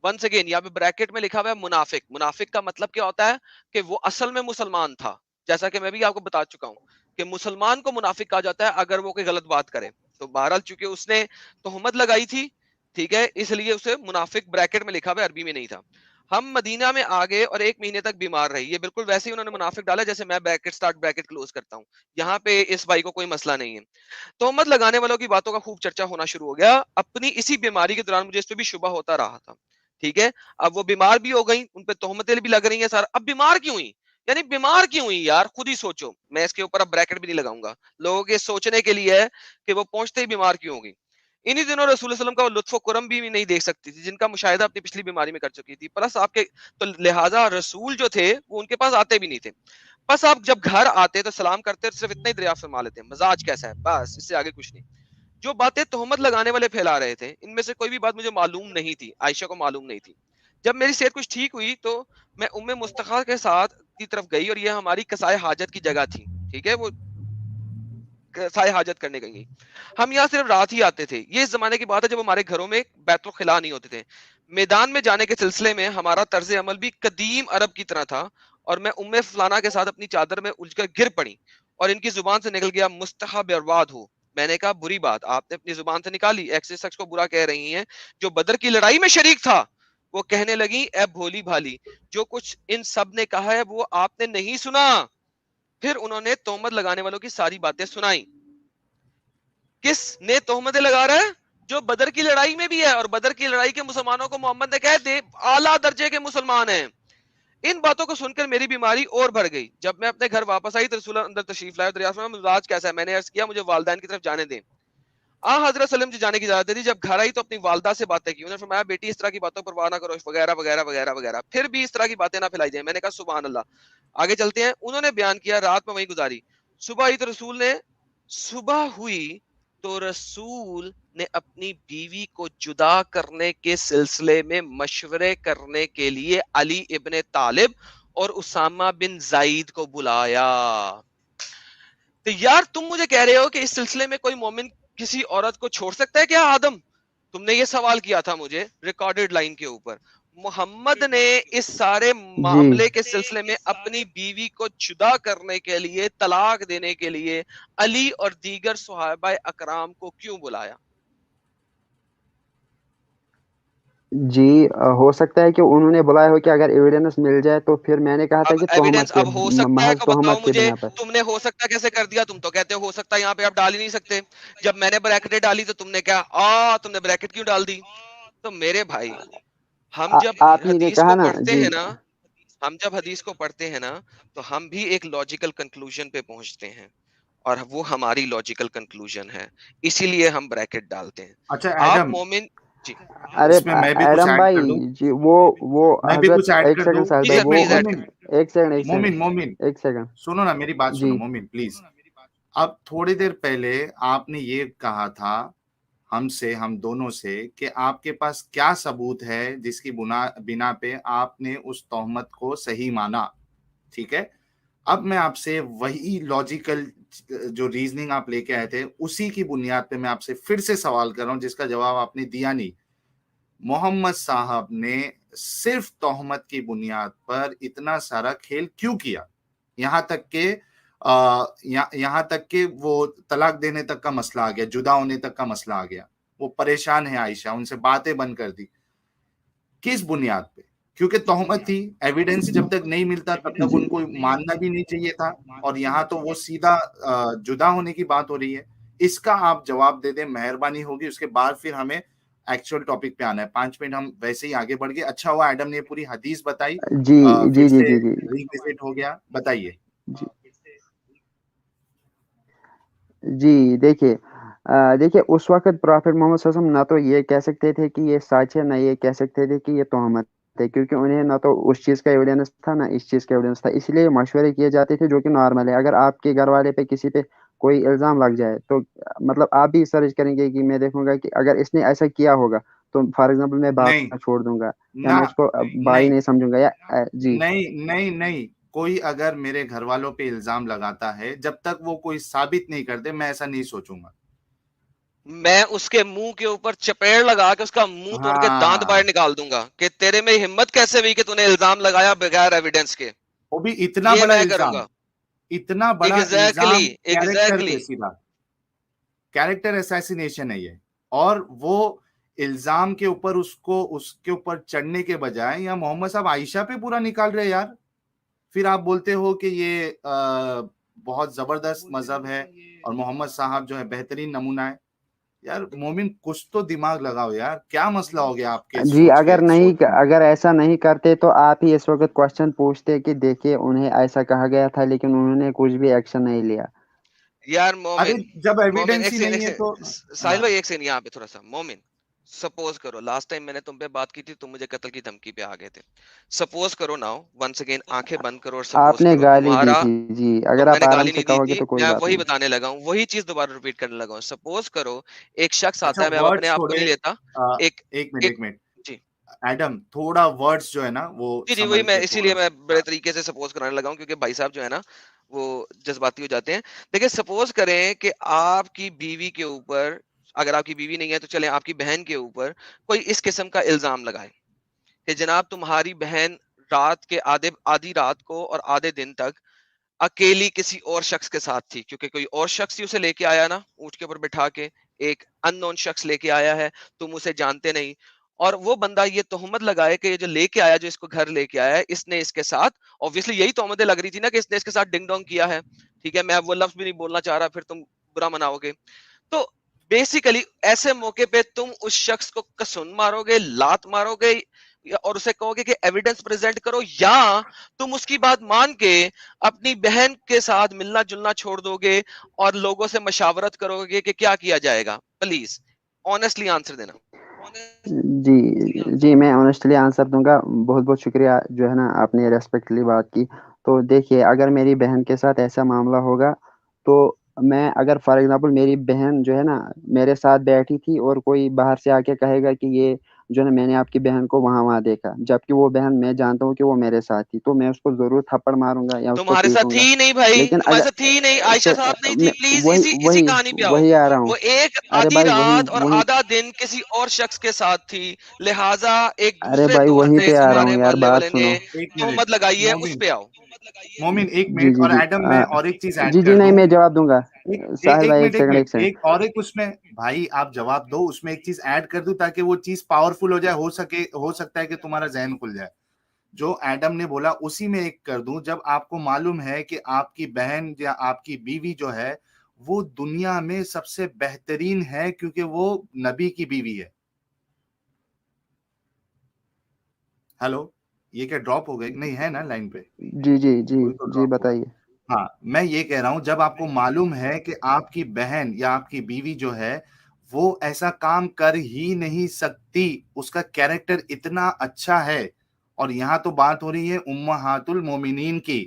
ونس اگین یہاں پہ بریکٹ میں لکھا ہوا ہے منافق. منافق کا مطلب کیا ہوتا ہے کہ وہ اصل میں مسلمان تھا, جیسا کہ میں بھی آپ کو بتا چکا ہوں کہ مسلمان کو منافق کہا جاتا ہے اگر وہ کوئی غلط بات کرے. تو بہرحال چونکہ اس نے تہمت لگائی تھی, ٹھیک ہے, اس لیے اسے منافق بریکٹ میں لکھا ہوا ہے, عربی میں نہیں تھا. ہم مدینہ میں آ گئے اور 1 مہینے تک بیمار رہی. یہ بالکل ویسے ہی انہوں نے منافق ڈالا جیسے میں بریکٹ سٹارٹ بریکٹ کلوز کرتا ہوں. یہاں پہ اس بھائی کو کوئی مسئلہ نہیں ہے. تہمت لگانے والوں کی باتوں کا خوب چرچا ہونا شروع ہو گیا. اپنی اسی بیماری کے دوران مجھے اس پہ بھی شبہ ہوتا رہا تھا. ٹھیک ہے, اب وہ بیمار بھی ہو گئی, ان پہ تہمتیں بھی لگ رہی ہیں سر. اب بیمار کیوں ہوئی, یعنی بیمار کیوں ہوئی یار, خود ہی سوچو. میں اس کے اوپر اب بریکٹ بھی نہیں لگاؤں گا, لوگوں کے سوچنے کے لیے ہے کہ وہ پہنچتے ہی بیمار کیوں ہوگی. انہی دنوں رسول اللہ علیہ وسلم کا وہ لطف و کرم بھی نہیں دیکھ سکتی تھی جن کا مشاہدہ اپنی پچھلی بیماری میں کر چکی تھی. پلس آپ کے تو لہٰذا رسول جو تھے وہ ان کے پاس آتے بھی نہیں تھے. بس آپ جب گھر آتے تو سلام کرتے, صرف اتنا ہی دریافت فرما لیتے مزاج کیسا ہے, بس اس سے آگے کچھ نہیں. جو باتیں تہمت لگانے والے پھیلا رہے تھے ان میں سے کوئی بھی بات مجھے معلوم نہیں تھی, عائشہ کو معلوم نہیں تھی. جب میری صحت کچھ ٹھیک ہوئی تو میں ام مستخا کے ساتھ کی طرف گئی, اور یہ ہماری قصائے حاجت کی جگہ تھی. ٹھیک ہے, وہ قصائے حاجت کرنے گئی. ہم یہاں صرف رات ہی آتے تھے. یہ اس زمانے کی بات ہے جب ہمارے گھروں میں بیت الخلا نہیں ہوتے تھے. میدان میں جانے کے سلسلے میں ہمارا طرز عمل بھی قدیم عرب کی طرح تھا, اور میں ام فلانا کے ساتھ اپنی چادر میں الجھ کر گر پڑی, اور ان کی زبان سے نکل گیا مستحا برباد ہو. میں نے کہا بری بات آپ نے اپنی زبان سے نکالی, ایسے شخص کو برا کہہ رہی ہیں جو بدر کی لڑائی میں شریک تھا. وہ کہنے لگی اے بھولی بھالی, جو کچھ ان سب نے کہا ہے وہ آپ نے نہیں سنا. پھر انہوں نے تہمت لگانے والوں کی ساری باتیں سنائی. کس نے تہمتیں لگا رہا ہے, جو بدر کی لڑائی میں بھی ہے, اور بدر کی لڑائی کے مسلمانوں کو محمد نے کہہ دے اعلیٰ درجے کے مسلمان ہیں. ان باتوں کو سن کر میری بیماری اور بڑھ گئی. جب میں اپنے گھر واپس آئی تو رسول اللہ اندر تشریف لائے. دریافت میں مزاج کیسا ہے, میں نے عرض کیا مجھے والدین کی طرف جانے دیں. حضرت سلم سے جانے کی اجازت دی. جب گھر آئی تو اپنی والدہ سے باتیں کی. انہوں نے فرمایا بیٹی اس طرح کی باتوں پر پرواہ نہ کرو وغیرہ وغیرہ وغیرہ وغیرہ. پھر بھی اس طرح کی باتیں نہ پھیلائی جائیں. میں نے کہا سبحان اللہ, آگے چلتے ہیں. انہوں نے بیان کیا رات میں وہیں گزاری. صبح ہوئی تو رسول نے اپنی بیوی کو جدا کرنے کے سلسلے میں مشورے کرنے کے لیے علی ابن طالب اور اسامہ بن زید کو بلایا. تو یار تم مجھے کہہ رہے ہو کہ اس سلسلے میں کوئی مومن کسی عورت کو چھوڑ سکتا ہے کیا آدم؟ تم نے یہ سوال کیا تھا مجھے ریکارڈڈ لائن کے اوپر. محمد نے اس سارے معاملے کے سلسلے میں اپنی بیوی کو جدا کرنے کے لیے, طلاق دینے کے لیے علی اور دیگر صحابہ اکرام کو کیوں بلایا؟ جی ہو سکتا ہے کہ انہوں نے بلایا ہو کہ اگر ایویڈنس مل جائے تو پھر میں نے کہا تھا کہ ایویڈنس تہمت کے اب ہو سکتا ہے محض کہ بتاؤ تہمت کے مجھے, بنا پر. تم نے ہو سکتا کیسے کر دیا؟ تم تو کہتے ہو سکتا یہاں پہ آپ ڈال ہی نہیں سکتے. جب میں نے بریکٹیں ڈالی تو تم نے کیا تم نے بریکٹ کیوں ڈال دی؟ تو میرے بھائی ہم جب آپ ہی نے حدیث کہا کو نا. پڑھتے جی ہیں نا, ہم جب حدیث کو پڑھتے ہیں نا تو ہم بھی ایک لاجیکل کنکلوژن پہ پہنچتے ہیں, اور وہ ہماری لاجیکل کنکلوژن ہے, اسی لیے ہم بریکٹ ڈالتے ہیں. اچھا آپ ایڈم, مومن جی ارے اس میں میں بھی کچھ ایڈم ایڈ بھائی کر دوں, جی وہ میں بھی حضرت کچھ ایڈ ایک کر دوں. سیکنڈ ساحل جی بھائی, سر وہ پلیز ایڈ مومن کریں. مومن مومن ایک سیکنڈ سنو نا, میری بات جی سنو مومن پلیز. اب تھوڑی دیر پہلے آپ نے یہ کہا تھا ہم دونوں سے کہ آپ کے پاس کیا ثبوت ہے جس کی بنا پہ آپ نے اس تہمت کو صحیح مانا. ٹھیک ہے, اب میں آپ سے وہی لاجیکل جو ریزننگ آپ لے کے آئے تھے اسی کی بنیاد پہ میں آپ سے پھر سے سوال کر رہا ہوں جس کا جواب آپ نے دیا نہیں. محمد صاحب نے صرف تہمت کی بنیاد پر اتنا سارا کھیل کیوں کیا, یہاں تک کہ وہ طلاق دینے تک کا مسئلہ آ گیا, جدا ہونے تک کا مسئلہ آ گیا, وہ پریشان ہے عائشہ, ان سے باتیں بند کر دی. کس بنیاد پہ؟ کیونکہ تہمت تھی, ایویڈنس جب تک نہیں ملتا تب تک ان کو ماننا بھی نہیں چاہیے تھا, اور یہاں تو وہ سیدھا جدا ہونے کی بات ہو رہی ہے. اس کا آپ جواب دے دیں, مہربانی ہوگی. اس کے بعد پھر ہمیں ایکچوئل ٹاپک پہ آنا ہے. 5 منٹ ہم ویسے ہی آگے بڑھ گئے. اچھا ہوا ایڈم نے پوری حدیث بتائی, جی پھر جی جی سے جی جی ریوزٹ ہو گیا. بتائیے. جی دیکھیے اس وقت پرافٹ محمد صلی اللہ علیہ وسلم نہ تو یہ کہہ سکتے تھے کہ یہ سچ ہے, نہ یہ کہہ سکتے تھے کہ یہ تہمت ہے, کیونکہ انہیں نہ تو اس چیز کا ایویڈنس تھا نہ اس چیز کا ایویڈنس تھا. اس لیے مشورے کیے جاتے تھے جو کہ نارمل ہے. اگر آپ کے گھر والے پہ کسی پہ کوئی الزام لگ جائے تو مطلب آپ بھی سرچ کریں گے کہ میں دیکھوں گا کہ اگر اس نے ایسا کیا ہوگا تو فار ایگزامپل میں باپ نہیں, کو چھوڑ دوں گا, یا نہ, میں اس کو بھائی نہیں, نہیں سمجھوں گا, یا جی نہیں. کوئی اگر میرے گھر والوں پہ الزام لگاتا ہے, جب تک وہ کوئی ثابت نہیں کرتے میں ایسا نہیں سوچوں گا. میں اس کے منہ کے اوپر چپیڑ لگا کے اس کا منہ توڑ کے دانت باہر نکال دوں گا کہ تیرے میں ہمت کیسے ہوئی کہ تو نے الزام لگایا بغیر ایویڈنس کے. وہ بھی اتنا یہ بڑا میں کروں الزام, گا. اتنا بڑا الزام کیریکٹر ایگزیکٹلی پہ, سیدھا کیریکٹر اسیسینیشن ہے یہ. اور وہ الزام کے اوپر اس کے اوپر چڑھنے کے بجائے یا محمد صاحب عائشہ پہ پورا نکال رہے یار. پھر آپ بولتے ہو کہ یہ بہت زبردست مذہب ہے اور محمد صاحب جو ہے بہترین نمونہ ہے. یار مومن کچھ تو دماغ لگاؤ یار, کیا مسئلہ ہو گیا آپ کے جی سوچ میں؟ اگر ایسا نہیں کرتے تو آپ ہی اس وقت کوشچن پوچھتے کہ دیکھیے انہیں ایسا کہا گیا تھا لیکن انہوں نے کچھ بھی ایکشن نہیں لیا. یار ارے مومن, جب ایویڈنس ایک ہی سیکنڈ نہیں ہے تو ساحل بھائی ایک سیکنڈ یہاں پہ تھوڑا سا. مومن سپوز کرو لاسٹ ٹائم میں نے تم پہ بات کی تھی, تم مجھے قتل کی دھمکی پہ آ گئے تھے. سپوز کرو ناؤ ونس اگین آنکھیں بند کرو اور آپ سپوز نے کرو گالی دی تمہارا, تھی, جی تو اگر میں آپ نے آرام گالی سے نہیں دی کہو گے تھی, تو کوئی میں بات وہی نہیں. بتانے لگا ہوں, وہی چیز دوبارہ ریپیٹ کرنے لگا ہوں. سپوز کرو ایک شخص اچھا آتا ہے, میں اب ورڈ اپنے آپ کو نہیں چھوڑے, لیتا. ایک ایک منٹ جی ایڈم, تھوڑا ورڈز جو ہے نا وہ جی جی وہی سنبھل میں کے اسی تھوڑا لیے میں بڑے طریقے سے سپوز کرانے لگا ہوں, کیونکہ بھائی صاحب جو ہے نا وہ جذباتی ہو جاتے ہیں. دیکھیں سپوز کریں کہ آپ کی بیوی کے اوپر, اگر آپ کی بیوی نہیں ہے تو چلیں آپ کی بہن کے اوپر کوئی اس قسم کا الزام لگائے کہ جناب تمہاری بہن رات کے آدھی رات کو اور آدھے دن تک اکیلی کسی اور شخص کے ساتھ تھی, کیونکہ کوئی اور شخص ہی اسے لے کے آیا نا اونٹ کے اوپر بٹھا کے, ایک ان نون شخص لے کے آیا ہے, تم اسے جانتے نہیں, اور وہ بندہ یہ تہمت لگائے کہ یہ جو لے کے آیا, جو اس کو گھر لے کے آیا ہے, اس نے اس کے ساتھ, obviously یہی تہمتیں لگ رہی تھی نا کہ اس نے اس کے ساتھ ڈنگ ڈونگ کیا ہے. ٹھیک ہے, میں اب وہ لفظ بھی نہیں بولنا چاہ رہا, پھر تم برا مناؤ گے. تو بیسیکلی ایسے موقع پہ تم اس شخص کو کسن مارو گے, لات مارو گے, اور اسے کہو گے کہ ایویڈنس پریزنٹ کرو, یا تم اس کی بات مان کے اپنی بہن کے ساتھ ملنا جلنا چھوڑ دو گے اور لوگوں سے مشاورت کرو گے کہ کیا کیا جائے گا. پلیز آنےسٹلی آنسر دینا. جی میں آنیسٹلی آنسر دوں گا. بہت بہت شکریہ جو ہے نا آپ نے ریسپیکٹلی بات کی. تو دیکھیے اگر میری بہن کے ساتھ ایسا معاملہ ہوگا تو میں, اگر فار ایگزامپل میری بہن جو ہے نا میرے ساتھ بیٹھی تھی اور کوئی باہر سے آ کے کہے گا کہ یہ جو ہے نا میں نے آپ کی بہن کو وہاں دیکھا, جبکہ وہ بہن میں جانتا ہوں کہ وہ میرے ساتھ تھی, تو میں اس کو ضرور تھپڑ ماروں گا یا اس کو تمہارے ساتھ پیٹوں تھی گا. ہی نہیں بھائی, لیکن تمہارے ساتھ تھی ہی نہیں, عائشہ صاحب نہیں تھی, پلیز اسی کہانی پہ آؤ. وہی آ رہا ہوں. وہ ایک ارے آدھی بھائی رات اور وہی آدھا دن کسی اور شخص کے ساتھ تھی, لہٰذا ایک ارے دوسرے بھائی طور وہیں سے پہ آ رہا ہوں تمہارے یار, محلے بات والے سنو. نے ایک منٹ تہمت لگائی ہے, اس مومن, پہ آؤ. ایک جی منٹ, جی اور جی ایڈم میں اور ایک چیز ایڈ جی کر نہیں دوں. میں جواب دوں گا. ساحل بھائی ایک سیکنڈ. ایک اور ایک اس میں بھائی آپ جواب دو, اس میں ایک چیز ایڈ کر دوں تاکہ وہ چیز پاورفل ہو جائے, ہو سکتا ہے کہ تمہارا ذہن کھل جائے. جو ایڈم نے بولا اسی میں ایک کر دوں. جب آپ کو معلوم ہے کہ آپ کی بہن یا آپ کی بیوی جو ہے وہ دنیا میں سب سے بہترین ہے کیونکہ وہ نبی کی بیوی ہے. ہیلو, یہ کیا ڈراپ ہو گئے؟ نہیں ہے نا لائن پہ؟ جی جی جی کوئی تو جی ڈراپ ہو. بتائیے. ہاں میں یہ کہہ رہا ہوں, جب آپ کو معلوم ہے کہ آپ کی بہن یا آپ کی بیوی جو ہے وہ ایسا کام کر ہی نہیں سکتی, اس کا کیریکٹر اتنا اچھا ہے, اور یہاں تو بات ہو رہی ہے امہات المومنین کی,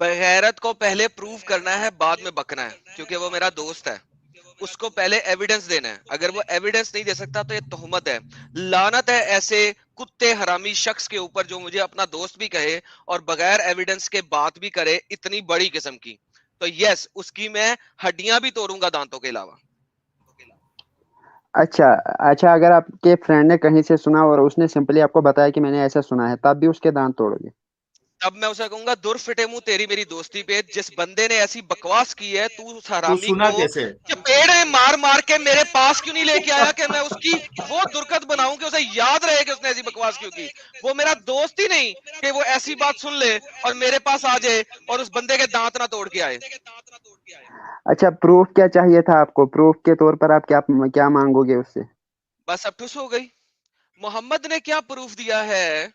بغیرت کو پہلے پروف کرنا ہے بعد میں بکنا ہے, کیونکہ وہ میرا دوست ہے, اس کو پہلے ایویڈنس دینا ہے. اگر وہ ایویڈنس نہیں دے سکتا تو یہ تہمت ہے. لعنت ہے ایسے کتے حرامی شخص کے اوپر جو مجھے اپنا دوست بھی کہے اور بغیر ایویڈنس کے بات بھی کرے اتنی بڑی قسم کی. تو یس, اس کی میں ہڈیاں بھی توڑوں گا دانتوں کے علاوہ. اچھا اگر آپ کے فرینڈ نے کہیں سے سنا اور اس نے سمپلی آپ کو بتایا کہ میں نے ایسا سنا ہے, تب بھی اس کے دانت توڑو گے؟ اب میں اسے کہوں گا دور فٹے منہ تیری میری دوستی پہ, جس بندے نے ایسی بکواس کی ہے تو اس تو حرامی سنا کو کیسے؟ چپیڑ میں مار مار کے میرے پاس کیوں نہیں لے کے آیا کہ میں اس کی وہ درکت بناؤں کہ اسے یاد رہے کہ اس نے ایسی بکواس کیوں کی. وہ میرا دوست ہی نہیں کہ وہ ایسی بات سن لے اور میرے پاس آ جائے اور اس بندے کے دانت نہ توڑ کے آئے. اچھا پروف کیا چاہیے تھا آپ کو؟ پروف کے طور پر آپ کیا مانگو گے اس سے؟ بس اب ٹھس ہو گئی. محمد نے کیا پروف دیا ہے,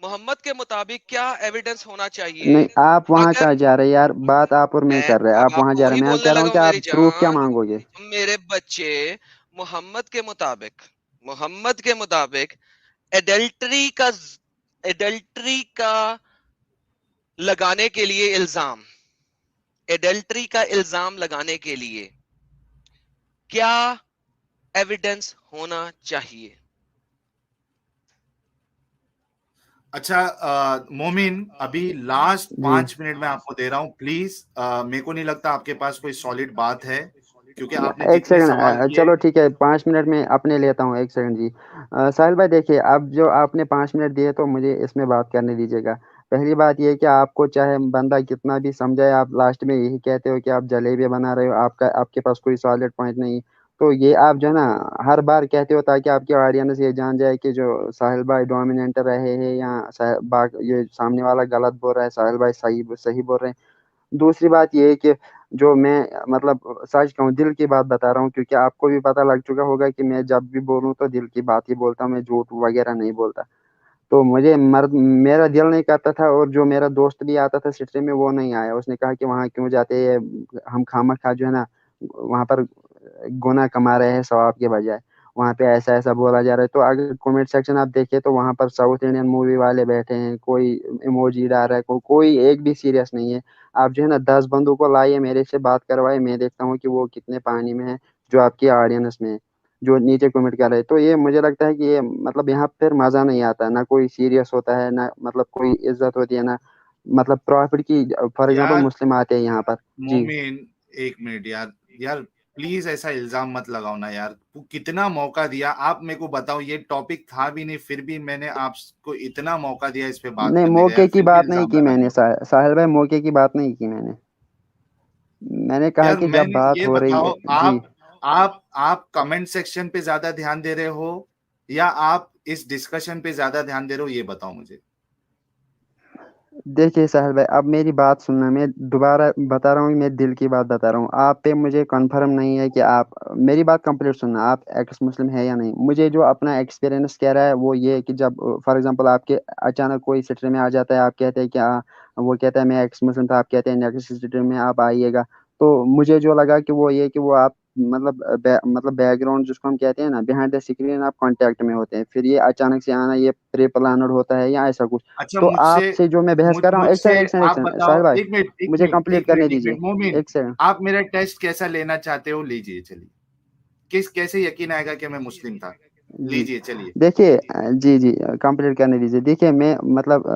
محمد کے مطابق کیا ایویڈنس ہونا چاہیے. نہیں, آپ وہاں اگر کہاں جا رہے یار؟ بات آپ اور میں کر رہے ہیں, اب آپ وہاں کو جا رہے وہی ہیں. میں بولنے کہہ رہا ہوں لگا کہ ہوں آپ میری پروف کیا جان, مانگو گے؟ میرے بچے محمد کے مطابق ایڈلٹری کا لگانے کے لیے الزام لگانے کے لیے کیا ایویڈنس ہونا چاہیے. اچھا مومن, ابھی لاسٹ جی 5 منٹ میں آپ کو دے رہا ہوں پلیز. میرے کو نہیں لگتا آپ کے پاس کوئی سالڈ بات ہے, کیونکہ آپ نے ایک جتنے سوال سیکنڈ, کیے. چلو ٹھیک ہے, 5 منٹ میں اپنے لیتا ہوں. ایک سیکنڈ جی. ساحل بھائی دیکھیے, اب جو آپ نے 5 منٹ دیے تو مجھے اس میں بات کرنے دیجیے گا. پہلی بات یہ کہ آپ کو چاہے بندہ کتنا بھی سمجھائے, آپ لاسٹ میں یہی کہتے ہو کہ آپ جلیبی بنا رہے ہو, آپ کے پاس کوئی سالڈ پوائنٹ نہیں. تو یہ آپ جو ہے نا ہر بار کہتے ہو تاکہ آپ کی آڈینس یہ جان جائے کہ جو ساحل بھائی ڈومیننٹ رہے ہیں یا یہ سامنے والا غلط بول رہا ہے, ساحل بھائی صحیح بول رہے ہیں. دوسری بات یہ ہے کہ جو میں مطلب سچ کہوں, دل کی بات بتا رہا ہوں, کیونکہ آپ کو بھی پتہ لگ چکا ہوگا کہ میں جب بھی بولوں تو دل کی بات ہی بولتا ہوں, میں جھوٹ وغیرہ نہیں بولتا. تو مجھے میرا دل نہیں کرتا تھا, اور جو میرا دوست بھی آتا تھا سٹری میں وہ نہیں آیا. اس نے کہا کہ وہاں کیوں جاتے ہیں, ہم خواہ جو ہے نا وہاں پر گناہ کما رہے ہیں ثواب کے بجائے, وہاں پہ ایسا بولا جا رہا ہے. تو اگر کمنٹ سیکشن آپ دیکھیں تو وہاں پر ساؤتھ انڈین مووی والے بیٹھے ہیں, کوئی ایموجی ڈال رہا ہے, کوئی ایک بھی سیریس نہیں ہے. آپ جو ہے نا 10 بندوں کو لائیے, میرے سے بات کروائے, میں دیکھتا ہوں کہ وہ کتنے پانی میں ہے جو آپ کی آڈینس میں ہے, جو نیچے کمنٹ کر رہے. تو یہ مجھے لگتا ہے کہ یہ مطلب یہاں پھر مزہ نہیں آتا, نہ کوئی سیریس ہوتا ہے, نہ مطلب کوئی عزت ہوتی ہے, نہ مطلب پروفٹ کی. فار ایگزامپل یار مسلم آتے ہیں یہاں پر. جی مومن ایک منٹ یار پلیز ایسا الزام مت لگاؤ نا یار. کتنا موقع دیا آپ میرے کو بتاؤ, یہ ٹاپک تھا بھی نہیں پھر بھی میں نے آپ کو اتنا موقع دیا اس پہ بات نہیں, کرنے کا, موقع یار کی پھر بھی بات نہیں الزام کی میں لگاتے نے. ہو. ساحل بھائی موقع کی بات نہیں کی میں نے کہا یار کہ میں جب نے بات یہ ہو رہی بتاؤ, ہے. جی آپ کمنٹ سیکشن پہ زیادہ دھیان دے رہے ہو یا آپ اس ڈسکشن پہ زیادہ دھیان دے رہے ہو, یہ بتاؤ مجھے. دیکھیے ساحل بھائی, اب میری بات سننا, میں دوبارہ بتا رہا ہوں, میں دل کی بات بتا رہا ہوں. آپ پہ مجھے کنفرم نہیں ہے کہ آپ میری بات کمپلیٹ سننا, آپ ایکس مسلم ہے یا نہیں. مجھے جو اپنا ایکسپیرینس کہہ رہا ہے وہ یہ کہ جب فار ایگزامپل آپ کے اچانک کوئی سٹری میں آ جاتا ہے, آپ کہتے ہیں کہ وہ کہتا ہے میں ایکس مسلم تھا, آپ کہتے ہیں نیکسٹ سٹری میں آپ آئیے گا. تو مجھے جو لگا کہ وہ یہ کہ وہ آپ مطلب بیک گراؤنڈ جس کو ہم کہتے ہیں نا, بہائنڈ دا اسکرین آپ کانٹیکٹ میں ہوتے ہیں, پھر یہ اچانک سے آنا یہ پری پلانڈ ہوتا ہے یا ایسا کچھ. اچھا تو آپ سے جو میں بحث کر رہا ہوں, مجھ ایک سے سیکنڈ آپ بتاؤ, ساحل بھائی ایک منٹ ایک مجھے منٹ کمپلیٹ ایک کرنے منٹ ایک دیجیے. منٹ مومن, ایک سیکنڈ. آپ میرا ٹیسٹ کیسا لینا چاہتے ہو لیجیے, چلیے. کیسے یقین آئے گا کہ میں مسلم تھا, جی لیجیے چلیے. دیکھیے, جی کمپلیٹ کرنے دیجیے. دیکھیے میں مطلب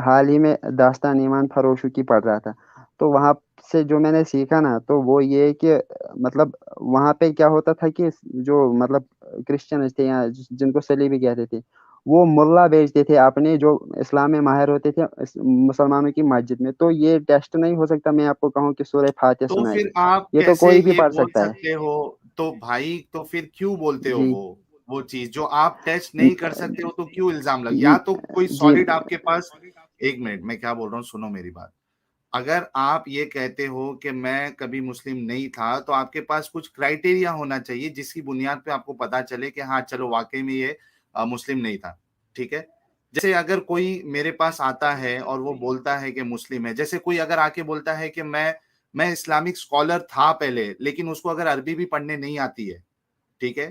حال ہی میں داستان ایمان فروشوں کی پڑھ رہا تھا, تو وہاں سے جو میں نے سیکھا نا تو وہ یہ کہ مطلب وہاں پہ کیا ہوتا تھا کہ جو مطلب کرسچنز تھے یا جن کو سلیبی کہتے تھے, وہ ملا بیچتے تھے اپنے جو اسلام میں ماہر ہوتے تھے مسلمانوں کی مسجد میں. تو یہ ٹیسٹ نہیں ہو سکتا میں آپ کو کہوں کہ سورہ فاتحہ تو سنائے, پھر آپ یہ تو کیسے کوئی بھی یہ پڑھ بول سکتا ہے. سکتے ہو, تو بھائی تو پھر کیوں بولتے ہو جی وہ چیز جو آپ ٹیسٹ نہیں کر سکتے ہو, تو کیوں الزام لگ, جی یا تو کوئی جی سالڈ آپ کے پاس. ایک منٹ میں کیا بول رہا ہوں, سنو میری بات. اگر آپ یہ کہتے ہو کہ میں کبھی مسلم نہیں تھا, تو آپ کے پاس کچھ کرائٹیریا ہونا چاہیے جس کی بنیاد پہ آپ کو پتا چلے کہ ہاں چلو واقعی میں یہ مسلم نہیں تھا, ٹھیک ہے. جیسے اگر کوئی میرے پاس آتا ہے اور وہ بولتا ہے کہ مسلم ہے, جیسے کوئی اگر آ کے بولتا ہے کہ میں اسلامک اسکالر تھا پہلے, لیکن اس کو اگر عربی بھی پڑھنے نہیں آتی ہے, ٹھیک ہے,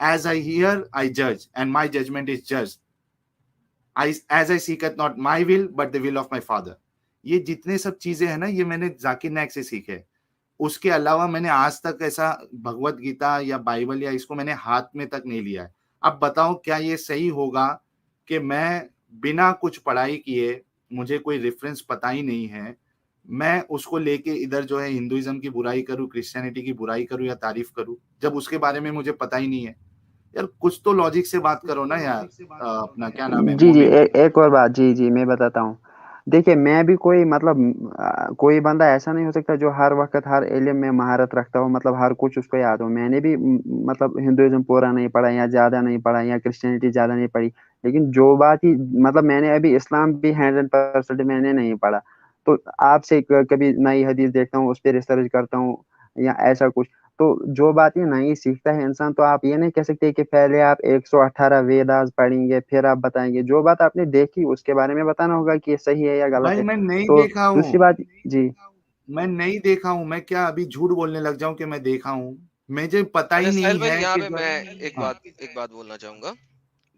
as I hear, I judge, and my judgment is just. as I seeketh not my will but the will of my father. یہ جتنے سب چیزیں ہیں نا یہ میں نے ذاکر نائک سے سیکھے. اس کے علاوہ میں نے آج تک ایسا بھگوت گیتا یا بائبل یا اس کو میں نے ہاتھ میں تک نہیں لیا ہے. اب بتاؤ کیا یہ صحیح ہوگا کہ میں بنا کچھ پڑھائی کیے, مجھے کوئی ریفرنس پتہ ہی نہیں ہے, میں اس کو لے کے ادھر جو ہے ہندوازم کی برائی کروں, کرسچینٹی کی برائی کروں یا تعریف کروں, جب اس کے بارے میں مجھے پتہ ہی نہیں ہے؟ یار کچھ تو لاجک سے بات کرو نا یار. اپنا کیا نام ہے, جی مومن. ایک اور بات, جی میں بتاتا ہوں. دیکھیے میں بھی کوئی مطلب کوئی بندہ ایسا نہیں ہو سکتا جو ہر وقت ہر علم میں مہارت رکھتا ہو, مطلب ہر کچھ اس کو یاد ہو. میں نے بھی مطلب ہندوازم پورا نہیں پڑھا یا زیادہ نہیں پڑھا یا کرسچینٹی زیادہ نہیں پڑھی, لیکن جو بات ہی مطلب میں نے ابھی اسلام بھی 100% میں نے نہیں پڑھا. تو آپ سے کبھی نئی حدیث دیکھتا ہوں, اس پہ ریسرچ کرتا ہوں یا ایسا کچھ. تو جو بات یہ نہیں سیکھتا ہے انسان, تو آپ یہ نہیں کہہ سکتے کہ پہلے آپ 118 ویداز پڑھیں گے پھر آپ بتائیں گے. جو بات آپ نے دیکھی اس کے بارے میں بتانا ہوگا کہ یہ صحیح ہے یا غلط بھائی ہے. میں نہیں تو دیکھا ہوں, دوسری بات, جی میں نہیں دیکھا ہوں. میں کیا ابھی جھوٹ بولنے لگ جاؤں کہ میں دیکھا ہوں؟ مجھے پتہ ہی اچھا ساحل نہیں بھائی ہے یہاں کہ پہ جو. میں ہاں ایک بات بولنا چاہوں گا.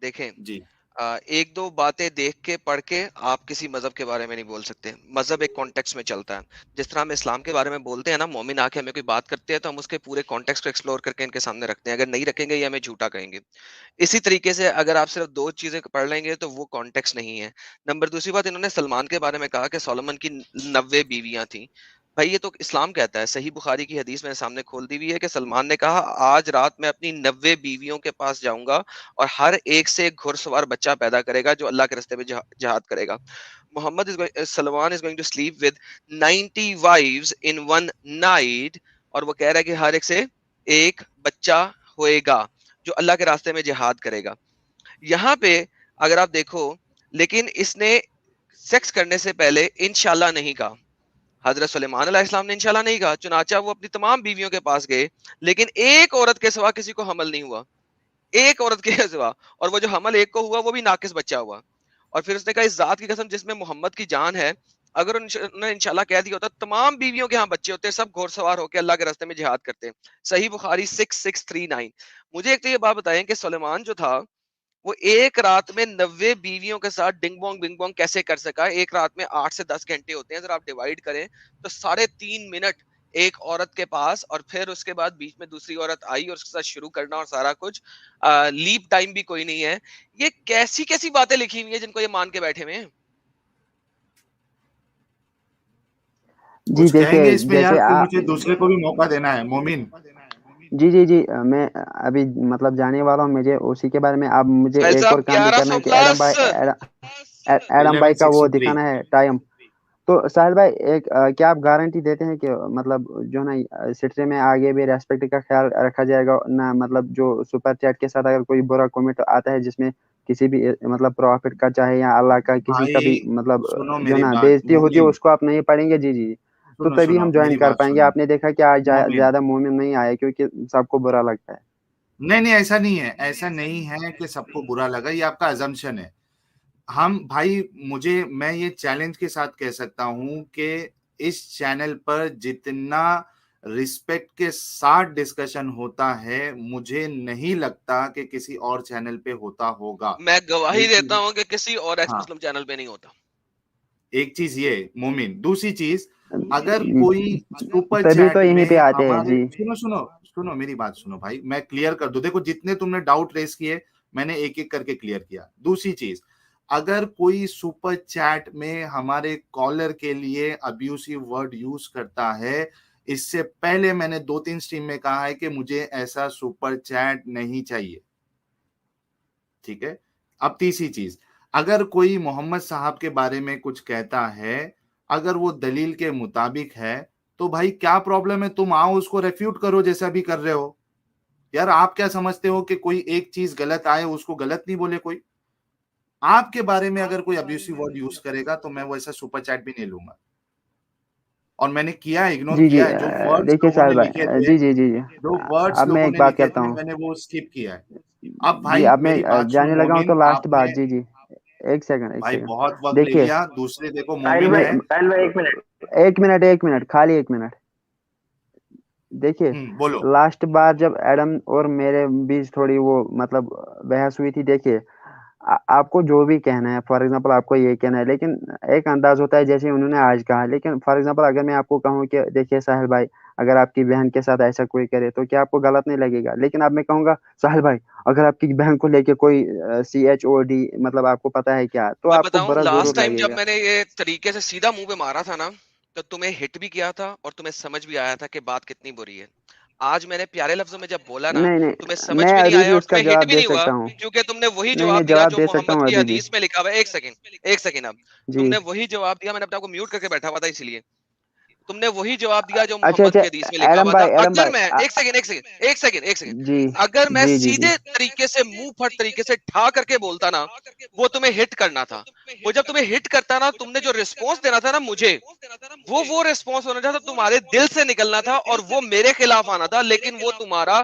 دیکھیں جی ایک دو باتیں دیکھ کے پڑھ کے آپ کسی مذہب کے بارے میں نہیں بول سکتے. مذہب ایک کانٹیکس میں چلتا ہے. جس طرح ہم اسلام کے بارے میں بولتے ہیں نا, مومن آ کے ہمیں کوئی بات کرتے ہیں تو ہم اس کے پورے کانٹیکس کو ایکسپلور کر کے ان کے سامنے رکھتے ہیں. اگر نہیں رکھیں گے یہ ہمیں جھوٹا کہیں گے. اسی طریقے سے اگر آپ صرف دو چیزیں پڑھ لیں گے تو وہ کانٹیکس نہیں ہے. نمبر دوسری بات, انہوں نے سلمان کے بارے میں کہا کہ سولومن کی 90 بیویاں تھیں. بھائی یہ تو اسلام کہتا ہے, صحیح بخاری کی حدیث میرے سامنے کھول دی ہوئی ہے کہ سلمان نے کہا آج رات میں اپنی 90 بیویوں کے پاس جاؤں گا اور ہر ایک سے ایک گھڑ سوار بچہ پیدا کرے گا جو اللہ کے راستے میں جہاد کرے گا. Salman is going to sleep with 90 wives in one night, اور وہ کہہ رہا ہے کہ ہر ایک سے ایک بچہ ہوئے گا جو اللہ کے راستے میں جہاد کرے گا. یہاں پہ اگر آپ دیکھو, لیکن اس نے سیکس کرنے سے پہلے انشاءاللہ نہیں کہا. حضرت سلیمان علیہ السلام نے انشاءاللہ نہیں کہا, چنانچہ وہ اپنی تمام بیویوں کے پاس گئے لیکن ایک عورت کے سوا کسی کو حمل نہیں ہوا. ایک عورت کے سوا, اور وہ جو حمل ایک کو ہوا وہ بھی ناقص بچہ ہوا. اور پھر اس نے کہا اس ذات کی قسم جس میں محمد کی جان ہے, اگر انہوں نے انشاءاللہ کہہ دیا ہوتا تمام بیویوں کے ہاں بچے ہوتے, سب گھوڑ سوار ہو کے اللہ کے راستے میں جہاد کرتے. صحیح بخاری 6639. مجھے ایک تو یہ بات بتائیں کہ سلیمان جو تھا وہ ایک رات میں 90 بیویوں کے ساتھ ڈنگ بونگ کیسے کر سکا. ایک رات میں 8 سے 10 گھنٹے ہوتے ہیں, اگر آپ ڈیوائڈ کریں تو 3.5 منٹ ایک عورت کے پاس, اور پھر اس کے بعد بیچ میں دوسری عورت آئی اور اس کے ساتھ شروع کرنا اور سارا کچھ. لیپ ٹائم بھی کوئی نہیں ہے. یہ کیسی باتیں لکھی ہوئی ہیں جن کو یہ مان کے بیٹھے ہوئے ہیں. جی کچھ کہیں دیکھیے گے اس میں یار, جیسے پھر مجھے دوسرے کو بھی موقع دینا ہے. مومن جی میں ابھی مطلب جانے والا ہوں. مجھے اسی کے بارے میں آپ مجھے ساحل ایک اور صاحب کام بھی کرنا 1100 ہے کہ پلس. ایڈم بھائی کا وہ 1163. دکھانا ہے ٹائم. تو ساحل بھائی ایک کیا آپ گارنٹی دیتے ہیں کہ مطلب جو نا سٹری میں آگے بھی ریسپیکٹ کا خیال رکھا جائے گا نہ, مطلب جو سپر چیٹ کے ساتھ اگر کوئی برا کمنٹ آتا ہے جس میں کسی بھی مطلب پروفٹ کا چاہے یا اللہ کا کسی کا بھی بھائی مطلب سنو جو میری نا بات, بےعزتی ہوتی ہے مومن اس کو آپ نہیں پڑھیں گے. جی تو سنو تبھی سنو ہم جوائن میری کر بات پائیں گے. سنو. آپ نے دیکھا کہ آج مومن زیادہ مومن نہیں آئے کیونکہ سب کو برا لگتا ہے. نہیں ایسا نہیں ہے, ایسا نہیں ہے کہ سب کو برا لگا, یہ آپ کا ازمپشن ہے. ہم بھائی میں یہ چیلنج کے ساتھ کہہ سکتا ہوں کہ اس چینل پر جتنا رسپیکٹ کے ساتھ ڈسکشن ہوتا ہے مجھے نہیں لگتا کہ کسی اور چینل پہ ہوتا ہوگا. میں گواہی ایک دیتا چیز, ہوں کہ کسی اور ایکس ہاں مسلم چینل پہ نہیں ہوتا. ایک چیز یہ مومن. دوسری چیز, اگر کوئی سپر تبھی تو چیٹ یہیں پہ میں آتے ہیں. ہمارے, جی سنو میری بات سنو بھائی, میں کلیئر کر دوں. دیکھو جتنے تم نے ڈاؤٹ ریز کیے میں نے ایک ایک کر کے کلیئر کیا. دوسری چیز, اگر کوئی سپر چیٹ میں ہمارے کالر کے لیے ابیوسو ورڈ یوز کرتا ہے, اس سے پہلے میں نے 2-3 سٹریم میں کہا ہے کہ مجھے ایسا سپر چیٹ نہیں چاہیے. ٹھیک ہے. اب تیسری چیز, اگر کوئی محمد صاحب کے بارے میں کچھ کہتا ہے, اگر وہ دلیل کے مطابق ہے تو بھائی کیا پرابلم ہے, تم آؤ اس کو ریفیوٹ کرو جیسا بھی کر رہے ہو. یار آپ کیا سمجھتے ہو کہ کوئی ایک چیز غلط آئے اس کو غلط نہیں بولے کوئی؟ آپ کے بارے میں اگر کوئی ابیوسو ورڈ یوز کرے گا تو میں ویسا سپر چیٹ بھی نہیں لوں گا. اور میں نے کیا ہے, اگنور جی کیا ہے. جو ورڈز دیکھیے لوگوں ساحل نے لکھے بھائی, تھے, جی جو ورڈز اب میں لوگوں ایک نے بات لکھے کرتا تھے ہوں. میں نے وہ سکپ کیا ہے. اب جی بھائی اب میں میری بات سنو جانے لگا ہوں مومن, تو لاسٹ آپ بات. نے جی ایک بھائی سیکنڈ بہت وقت لے دیکھیے لیا. دوسرے دیکھو ساحل مومن ہے. بھائی ایک منٹ خالی ایک منٹ. دیکھیے بولو. لاسٹ بار جب ایڈم اور میرے بیچ تھوڑی وہ مطلب بحث ہوئی تھی, دیکھیے آپ کو جو بھی کہنا ہے، فار ایگزامپل آپ کو یہ کہنا ہے، لیکن ایک انداز ہوتا ہے جیسے انہوں نے آج کہا. لیکن فار ایگزامپل اگر میں آپ کو کہوں کہ دیکھیے ساحل بھائی، اگر آپ کی بہن کے ساتھ ایسا کوئی کرے تو کیا آپ کو غلط نہیں لگے گا؟ لیکن اب میں کہوں گا ساحل بھائی اگر آپ کی بہن کو لے کے کوئی CHOD مطلب آپ کو پتا ہے کیا، تو میں آپ کو بتاؤں برا ضرور لاسٹ ٹائم لگے جب گا. میں نے یہ طریقے سے سیدھا منہ پہ مارا تھا نا، تو تمہیں ہٹ بھی کیا تھا اور تمہیں سمجھ بھی آیا تھا کہ بات کتنی بری ہے. آج میں نے پیارے لفظوں میں جب بولا نا، نہیں تمہیں نہیں، سمجھ میں بھی نہیں ابھی آیا بھی اور اس کا تمہیں ہٹ جواب بھی دے نہیں ہوا، سکتا ہوں. کیونکہ تم نے وہی نہیں نہیں، جواب دیا جواب جو دے سکتا محمد ہوں کی ابھی بھی. حدیث میں لکھا ہوا ہے. ایک سیکنڈ اب تم جی نے وہی جواب دیا. میں نے اپنے آپ کو میوٹ کر کے بیٹھا ہوا تھا، اسی لیے تم نے وہی جواب دیا جو اچھا محمد اچھا، کی حدیث میں لکھا ہوا تھا. ایڈم اگر بھائی میں ایک سیکنڈ جی اگر میں جی جی جی. سیدھے طریقے سے منہ پھٹ طریقے سے ٹھا کر کے بولتا نا، وہ تمہیں ہٹ کرنا تھا. وہ جب تمہیں ہٹ کرتا نا، تم نے جو رسپانس دینا تھا نا مجھے، وہ رسپانس ہونا تھا تمہارے دل سے نکلنا تھا اور وہ میرے خلاف آنا تھا، لیکن وہ تمہارا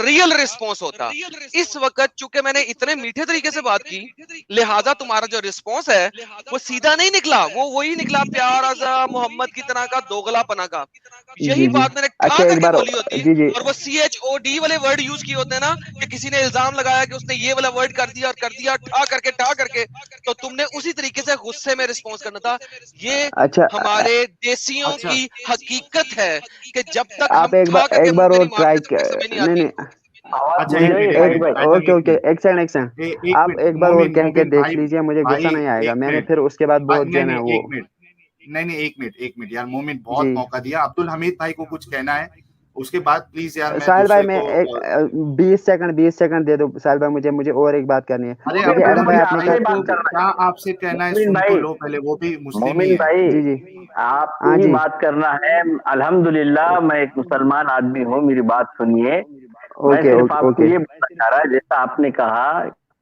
ریئل رسپانس ہوتا. اس وقت چونکہ میں نے اتنے میٹھے طریقے سے بات کی، لہٰذا تمہارا جو رسپانس ہے وہ سیدھا نہیں نکلا، وہ وہی نکلا پیارا سا محمد کی طرح کا دوغلا پنا کا. جی یہی جی. بات میں نے ٹھا اچھا کر ایک کے بار. بولی ہوتی جی جی اور وہ CHOD والے ورڈ یوز کیے ہوتے ہیں نا، کہ کسی نے الزام لگایا کہ اس نے یہ والا ورڈ کر دیا ٹھا کر کے، تو تم نے اسی طریقے سے غصے میں رسپانس کرنا تھا. یہ اچھا ہمارے دیسیوں اچھا کی حقیقت ہے کہ جب تک ہم آپ ٹھا کر کے ایک منہ بار پہ اور نہیں ٹرائی. مارتے تب تک سمجھ نہیں نہیں آتی. نہیں. آواز اچھا سن ایک رہے منٹ ہیں ایک ساحل منٹ بھائی؟ ایڈم اوکے ایک اوکے، منٹ ایک سیکنڈ ایک سیکنڈ. ایک آپ منٹ ایک بار اور مومن کہہ کے مومن دیکھ بھائی لیجئے، مجھے بھائی غصہ نہیں آئے گا. ایک میں نے منٹ پھر اس کے بعد بہت جو نہیں ہے نا نہیں وہ. ایک منٹ نہیں ایک منٹ یار مومن بہت جی موقع دیا. عبد الحمید بھائی کو کچھ کہنا ہے اس کے بعد پلیز یار میں ساحل بھائی دوسرے میں کو 20 سیکنڈ دے دو ساحل بھائی، مجھے اور ایک بات کرنی ہے. ارے مومن عبد دیکھیے ایڈم بھائی بھائی الحمید آپ نے آپ بھائی سے کہا. کو بات کرنا کیا آپ سے کہنا ہے، ہے سن تو بھائی. لو پہلے، وہ بھی مسلم ہی مومن ہے. بھائی جی جی. آپ سے ہاں ہی جی. بات کرنا ہے. الحمدللہ میں ایک مسلمان آدمی ہوں، میری بات سنیے. میں اوکے صرف اوکے آپ کو اوکے. یہ بتانا چاہ رہا، جیسا آپ نے کہا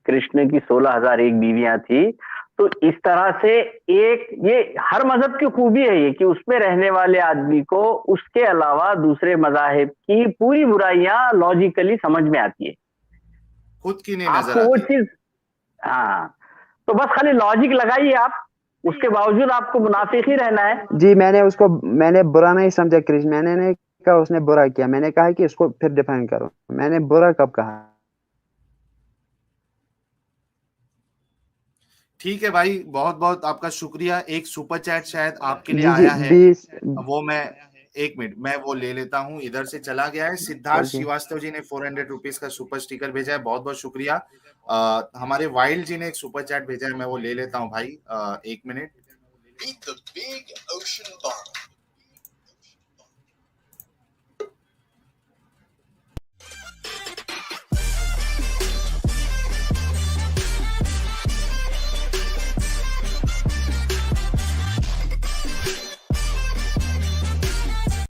کرشن کی 16,001 بیویاں تھی، تو اس طرح سے یہ ہر مذہب کی خوبی ہے یہ کہ اس میں رہنے والے آدمی کو اس کے علاوہ دوسرے مذاہب کی پوری برائیاں لاجیکلی سمجھ میں آتی ہے. خود کی نہیں آپ نظر کو وہ آتی. چیز، ہاں، تو بس خالی لاجک لگائیے آپ، اس کے باوجود آپ کو منافق ہی رہنا ہے. جی میں نے برا نہیں سمجھا کرش. میں نے نہیں کہا اس نے برا کیا، میں نے کہا کہ اس کو پھر ڈیفائن کرو. میں نے برا کب کہا؟ ٹھیک ہے بھائی، بہت بہت آپ کا شکریہ. ایک سپر چیٹ شاید آپ کے لیے جی جی آیا ہے، 20. وہ میں ایک منٹ میں وہ لے لیتا ہوں. ادھر سے چلا گیا ہے. سدھارتھ اوکے. شریواستو جی نے 400 روپیز کا سپر اسٹیکر بھیجا ہے، بہت بہت شکریہ. ہمارے وائلڈ جی نے ایک سپر چیٹ بھیجا ہے، میں وہ لے لیتا ہوں بھائی. ایک منٹ.